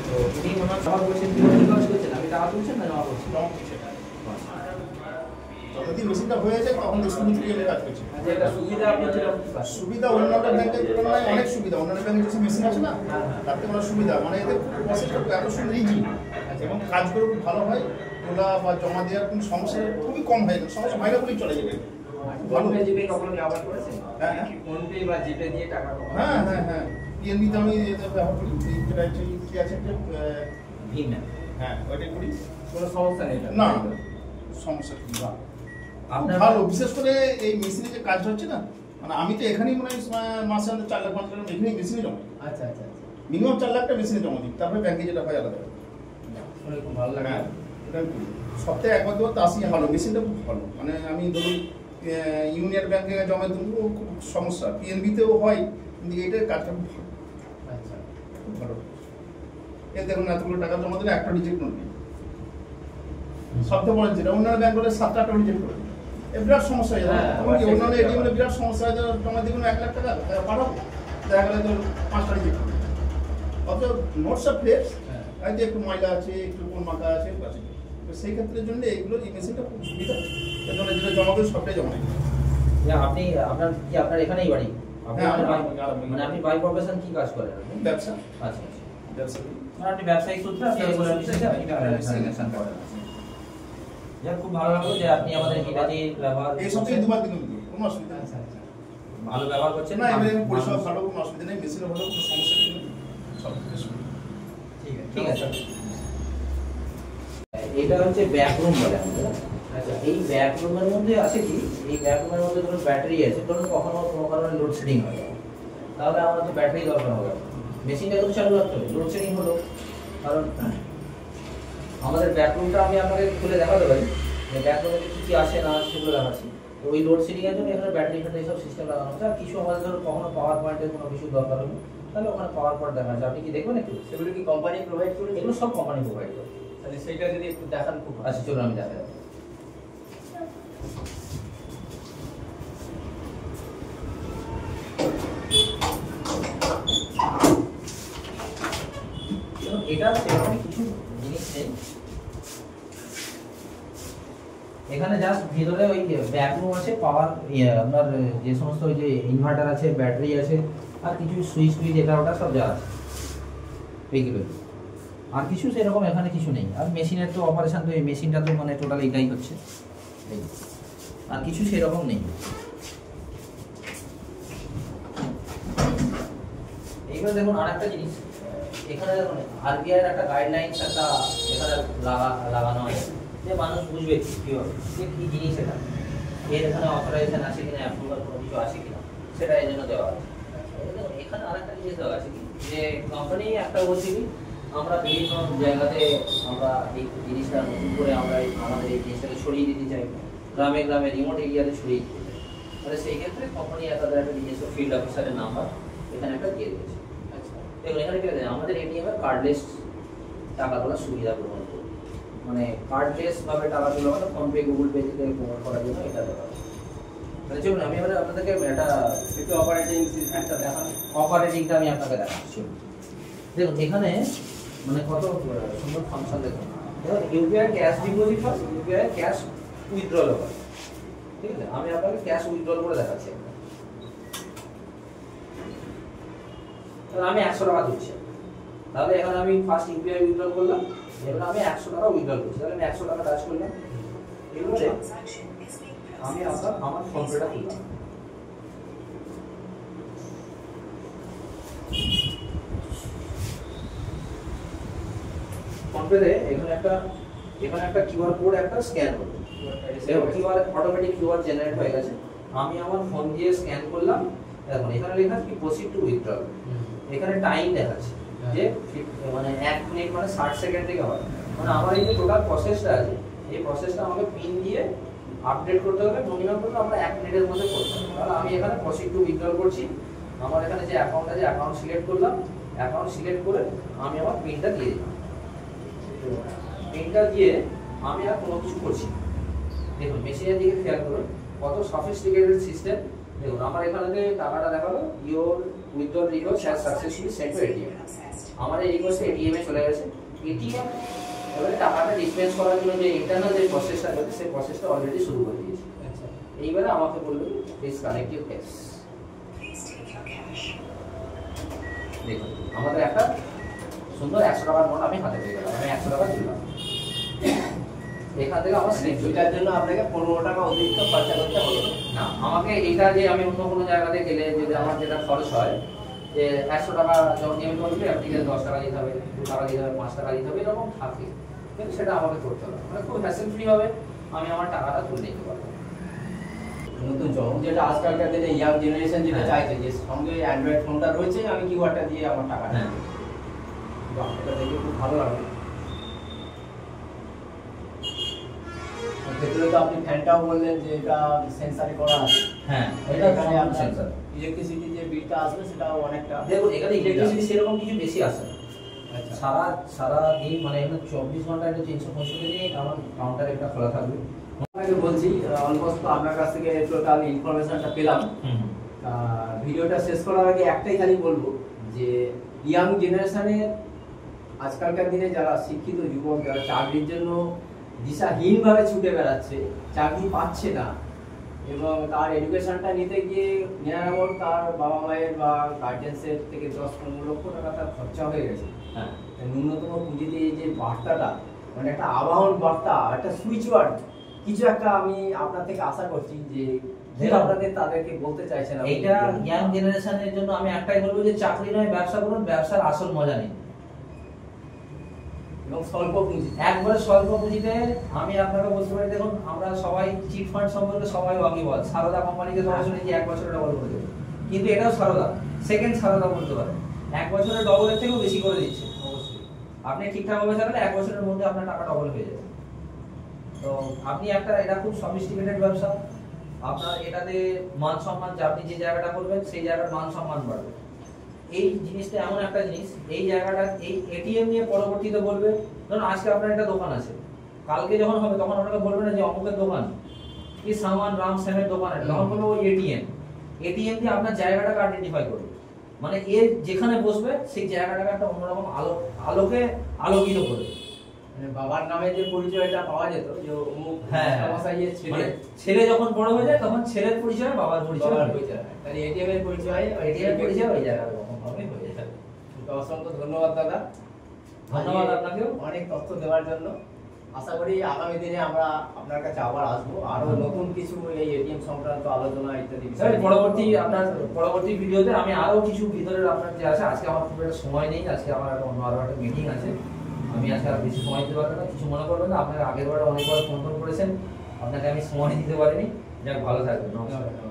তো উনি ওনার জমা করছেন, কি কাজ করছেন? আপনি টাকা তুলছেন না জমা করছেন? জমা করছে। যদি মেশিনটা হয়ে যায় তখন ডিস্ট্রিবিউটর এর কাজ করছে। আচ্ছা, এটা সুবিধা আপনার যেরকম কি পাচ্ছেন? সুবিধা অন্যান্য ব্যাংকের তুলনায় অনেক সুবিধা। অন্যান্য ব্যাংকের যে মেশিন আছে না, তার থেকে অনেক সুবিধা। মানে এদের প্রসেসটা এত সুন্দর ইজি এবং কাজগুলো খুব ভালো হয়। তোলা বা জমা দেওয়ার কোনো সমস্যা খুবই কম হয়, সমস্যা হয় না বলেই চলে যাবে। ভালো। ফোনপে জিপে কখনো ব্যবহার করেছেন? হ্যাঁ হ্যাঁ ফোনপে বা জিপে দিয়ে টাকা কখনো? হ্যাঁ হ্যাঁ হ্যাঁ পিএনবিতে আমি এটা ব্যবহার করি। যেটা হচ্ছে কি আছে একটা ভীম অ্যাপ। হ্যাঁ ওইটাই করি। কোনো সমস্যা নেই এটা? না সমস্যা খুব ভালো। আপনার ভালো, বিশেষ করে এই মেশিনে যে কাজটা হচ্ছে না, মানে আমি তো এখানেই মনে হয় মাসে 4 লাখ 5 লাখ এখানেই মেশিনে জমা দিই। আচ্ছা আচ্ছা আচ্ছা, মিনিমাম 4 লাখটা মেশিনে জমা দিই, তারপরে ব্যাংকে যেটা হয় আলাদা। শুনে খুব ভালো লাগে। হ্যাঁ এটা আমি করি। সপ্তাহে একবার দুবার তা আসি, ভালো মেশিনটা খুব ভালো। মানে আমি ধরুন ইউনিয়ন ব্যাংকে জমা দেবো খুব সমস্যা, পিএনবিতেও হয়, কিন্তু এটার কাজটা খুব ভালো, আচ্ছা, খুব ভালো। এর দেখুন এতগুলো টাকা জমা দিলে একটা রিজেক্ট করবে। সবথেকে বড় যেটা অন্যান্য ব্যাংক করে 7-8টা রিজেক্ট করবে, এ বিরাট সমস্যা হয়ে যায়। হ্যাঁ, অন্যান্য এটিএম এ বিরাট সমস্যা হয়, জমা দিয়ে 1 লাখ টাকা পাঠাবো, দেখা গেলে তো 5টা রিজেক্ট করবে। অত নোটসটা ফ্রেশ, আর যে একটু ময়লা আছে, একটু কোন মাখা আছে, আছে। তো সেই ক্ষেত্রের জন্য এইগুলো এই মেশিনটা খুব সুবিধা। এর জন্য যেটা জমা করে সবটাই জমা নেই। আপনি আপনার কি আপনার এখানেই বাড়ি? আপনি হ্যাঁ, মানে আপনি বাই প্রফেশন কি কাজ করেন আপনি? ব্যবসা আচ্ছা আচ্ছা। ব্যবসা করি। মানে আপনি ব্যবসায়িক সূত্রে আপনি এগুলো বিষয়ে আপনি ট্রানজাকশন করেন। যাক খুব ভালো লাগলো যে আপনি আমাদের হিটাচি ব্যবহার এই সপ্তাহে দুবার দিন কোনো অসুবিধা নেই। আচ্ছা আচ্ছা, ভালো ব্যবহার করছেন না এবারে পরিষেবা ভালো, কোনো অসুবিধা নেই, মেশিনও ভালো, কোনো সমস্যা নেই, সব কিছু সুবিধা। ঠিক আছে। এটা হচ্ছে ব্যাক রুম বলে আমাদের। আচ্ছা এই ব্যাক রুমের মধ্যে আছে কি, এই ব্যাক রুমের মধ্যে ধরুন ব্যাটারি আছে, ধরুন কখনো কোনো কারণে লোডশেডিং হয়, তাহলে আমাদের তো ব্যাটারি দরকার হবে, মেশিনটা কিন্তু চালু রাখতে হবে। লোডশেডিং হলো, কারণ আমাদের ব্যাক রুমটা আমি আপনাকে খুলে দেখাতে পারি যে ব্যাক রুমে কী কী আসে না আসে সেগুলো দেখাচ্ছি। তো ওই লোডশেডিং এর জন্য এখানে ব্যাটারি ফ্যাটারি সব সিস্টেম লাগানো আছে। আর কিছু আমাদের ধরুন কখনো পাওয়ার পয়েন্টের কোনো কিছু দরকার হলো, তাহলে ওখানে পাওয়ার পয়েন্ট দেখা আছে। আপনি কি দেখবেন একটু? সেগুলো কি কোম্পানি প্রোভাইড করে? এগুলো সব কোম্পানি প্রোভাইড করে। তাহলে সেইটা যদি একটু দেখান খুব ভালো। আচ্ছা চলুন আমি দেখাই। এটা সেরকম কিছু জিনিস নেই, এখানে জাস্ট ভিতরে ওই ব্যাকরুম আছে, পাওয়ার আপনার যে সমস্ত ওই যে ইনভার্টার আছে, ব্যাটারি আছে, আর কিছু সুইচ টুইচ এটা ওটা সব যা আছে এইগুলো। আর কিছু সেরকম এখানে কিছু নেই। আর মেশিনের তো অপারেশন, তো এই মেশিনটা তো মানে টোটাল এটাই হচ্ছে, আর কিছু সেরকম নেই। এইবার দেখুন আর একটা জিনিস, এখানে দেখুন আরবিআই এর একটা গাইডলাইনস একটা এখানে লাগানো আছে, যে মানুষ বুঝবে কিভাবে যে কি জিনিস এটা, এর এখানে অথরাইজেশন আছে কিনা, অ্যাপ্রুভাল কোনো কিছু আছে কিনা, সেটা এই জন্য দেওয়া আছে। এখানে আর একটা জিনিস দেওয়া আছে কি যে কোম্পানি একটা বলছি কি, আমরা বিভিন্ন জায়গাতে আমরা এই জিনিসটা নতুন করে আমরা আমাদের এই জিনিসটাকে ছড়িয়ে দিতে চাই, গ্রামে গ্রামে রিমোট এরিয়াতে ছড়িয়ে দিতে চাই। তাহলে সেই ক্ষেত্রে কোম্পানি তাদের একটা নিজস্ব ফিল্ড অফিসারের নাম্বার এখানে একটা দিয়ে দিয়েছে। আচ্ছা, দেখুন এখানে কি আছে, আমাদের এটিএম এর কার্ডলেস টাকা তোলার সুবিধা গ্রহণ করবে, মানে কার্ডলেস ভাবে টাকা তোলা মানে ফোনপে গুগল পে থেকে প্রমোট করার জন্য এটা দেওয়া আছে। তাহলে চলুন আমি এবারে আপনাদেরকে একটা একটু অপারেটিং সিস্টেমটা দেখান। অপারেটিংটা আমি আপনাকে দেখাচ্ছি। দেখুন এখানে মানে কত সুন্দর ফাংশন দেখুন। দেখুন ইউপিআই ক্যাশ ডিপোজিট হয়, ইউপিআই ক্যাশ উইথড্রল হয়। ঠিক আছে, আমি আপনাকে ক্যাশ উইথড্রল করে দেখাচ্ছি। তাহলে আমি 100 টাকা দিচ্ছি, তাহলে এখানে আমি ফার্স্ট ইউপিআই উইথড্রল করলাম, এবার আমি 100 টাকা উইথড্রল করছি। তাহলে আমি 100 টাকা টাচ করলাম, এবারে আমি আমার ফোনপেটা খুললাম। ফোনপেতে এখানে একটা কিউআর কোড একটা স্ক্যান হবে, কিউআর অটোমেটিক কিউআর জেনারেট হয়ে গেছে। আমি আমার ফোন দিয়ে স্ক্যান করলাম, দেখুন এখানে লেখা আছে প্রসিড টু উইথড্রল, এখানে টাইম দেখাচ্ছে যে মানে 1 মিনিট মানে 60 সেকেন্ড থেকে হয়। মানে আমার এই যে টোটাল প্রসেসটা আছে, এই প্রসেসটা আমাকে পিন দিয়ে আপডেট করতে হবে, মিনিমাম করলে আমরা 1 মিনিটের মধ্যে করতে হবে। তাহলে আমি এখানে প্রসিড টু উইথড্রল করছি, আমার এখানে যে অ্যাকাউন্ট আছে অ্যাকাউন্ট সিলেক্ট করলাম, অ্যাকাউন্ট সিলেক্ট করে আমি আমার পিনটা দিয়ে দিলাম। পিনটা দিয়ে আমি আর কোনো কিছু করছি না। দেখুন মেশিনের দিকে খেয়াল করুন কত সফিস্টিকেটেড সিস্টেম। দেখুন আমার এখানে যে টাকাটা দেখালো your withdrawal request has successfully send to ATM, আমার এই রিকোয়েস্ট এটিএম এ চলে গেছে। এটিএম এবারে টাকাটা ডিসপেন্স করার জন্য যে ইন্টারনাল যে প্রসেসটা আছে সেই প্রসেসটা অলরেডি শুরু করে দিয়েছে। এইবারে আমাকে বললো প্লিজ কানেক্ট ইউর ক্যাশ। দেখুন আমাদের একটা সুন্দর 100 টাকার নোট আমি হাতে পেয়ে গেলাম, আমি 100 টাকা দিলাম। এখান থেকে আমার স্লিপ, এটার জন্য আপনাকে 15 টাকা অতিরিক্ত খরচা করতে হবে না, আমাকে এটা যে আমি অন্য কোনো জায়গাতে গেলে যদি আমার যেটা খরচ হয় যে 100 টাকা যখন নিয়মিত করবে আপনাকে 10 টাকা দিতে হবে, 2 টাকা দিতে হবে, 5 টাকা দিতে হবে, এরকম থাকে। কিন্তু সেটা আমাকে করতে হবে, মানে খুব হ্যাসেল ফ্রি হবে, আমি আমার টাকাটা তুলে নিতে পারবো। নতুন জব যেটা আজকালকার দিনে ইয়াং জেনারেশন যেটা হ্যাঁ। চাইছে যে সঙ্গে অ্যান্ড্রয়েড ফোনটা রয়েছে, আমি কিউআরটা দিয়ে আমার টাকা হ্যাঁ। এটা দেখে খুব ভালো লাগলো। ভেতরে তো আপনি ফ্যানটাও বললেন যে এটা সেন্সারে করা আছে। হ্যাঁ, এটা এখানে আপনার সেন্সর। ইলেকট্রিসিটি যে বিলটা আসবে সেটাও অনেকটা। দেখুন এখানে ইলেকট্রিসিটি সেরকম কিছু বেশি আসে না। আচ্ছা, সারা দিন মানে এখানে 24 ঘন্টা এটা 365 দিনই আমার কাউন্টার একটা খোলা থাকবে। আপনাকে বলছি অলমোস্ট তো আপনার কাছ থেকে টোটাল ইনফরমেশনটা পেলাম। ভিডিওটা শেষ করার আগে একটাই খালি বলবো যে ইয়াং জেনারেশনের আজকালকার দিনে যারা শিক্ষিত যুবক যারা চাকরির জন্য দিশাহীনভাবে ছুটে বেড়াচ্ছে, চাকরি পাচ্ছে না এবং তার এডুকেশনটা নিতে গিয়ে নিরানবর তার বাবা মায়ের বা গার্জেন্সের থেকে 10-15 লক্ষ টাকা তার খরচা হয়ে গেছে। হ্যাঁ, ন্যূনতম পুঁজিতে এই যে বার্তাটা মানে একটা আবাহন বার্তা, একটা সুইচ ওয়ার্ড কিছু একটা আমি আপনার থেকে আশা করছি যে আপনাদের তাদেরকে বলতে চাইছেন। এইটা ইয়াং জেনারেশনের জন্য আমি একটাই বলবো যে চাকরি নয় ব্যবসা করুন, ব্যবসার আসল মজা নেই এবং স্বল্প পুঁজি, একবারে স্বল্প পুঁজিতে। আমি আপনাকে বলতে পারি দেখুন আমরা সবাই চিট ফান্ড সম্পর্কে সবাই ওয়াকিবহাল, সারদা কোম্পানিকে সবাই শুনেছি 1 বছরে ডবল করে দেবে, কিন্তু এটাও সারদা, সেকেন্ড সারদা বলতে পারে, 1 বছরে ডবলের থেকেও বেশি করে দিচ্ছে। অবশ্যই আপনি ঠিকঠাক ভাবে চালালে 1 বছরের মধ্যে আপনার টাকা ডবল হয়ে যাবে। তো আপনি এটা খুব সফিস্টিকেটেড ব্যবসা, আপনার এটাতে মান সম্মান, যে আপনি যে জায়গাটা করবেন সেই জায়গার মান সম্মান বাড়বে। এই জিনিসটা এমন একটা জিনিস, এই জায়গাটা এই এটিএম নিয়ে পরবর্তীতে বলবে, ধরুন আজকে আপনার একটা দোকান আছে, কালকে যখন হবে তখন আপনাকে বলবে না যে অমুকের দোকান কি সামান রাম শ্যামের দোকান, তখন বলবে ওই এটিএম দিয়ে আপনার জায়গাটাকে আইডেন্টিফাই করবে, মানে এর যেখানে বসবে সেই জায়গাটাকে একটা অন্যরকম আলোকে আলোকিত করবে। মানে বাবার নামে যে পরিচয়টা পাওয়া যেত যে অমুক মশাইয়ের ছেলে, মানে ছেলে যখন বড় হয়ে যায় তখন ছেলের পরিচয় বাবার পরিচয়, তাহলে এটিএম এর পরিচয় ওই জায়গায় হয়ে যাবে। অসংখ্য ধন্যবাদ দাদা, ধন্যবাদ আপনাকেও অনেক তথ্য দেওয়ার জন্য। আশা করি আগামী দিনে আমরা আপনার কাছে আবার আসবো, আরো নতুন কিছু এই এটিএম সংক্রান্ত আলোচনা ইত্যাদি বিষয়ে। পরবর্তী ভিডিওতে আমি আরো কিছু ভিতরের আপনার যে আছে, আজকে আমার খুব একটা সময় নেই, আজকে আমার আরো একটা মিটিং আছে, আমি আজকে আর বেশি সময় দিতে পারবো না, কিছু মনে করবেন না। আপনারা আগের বার অনেকবার ফোন করেছেন, আপনাকে আমি সময় দিতে পারিনি। যাক, ভালো থাকবেন, নমস্কার।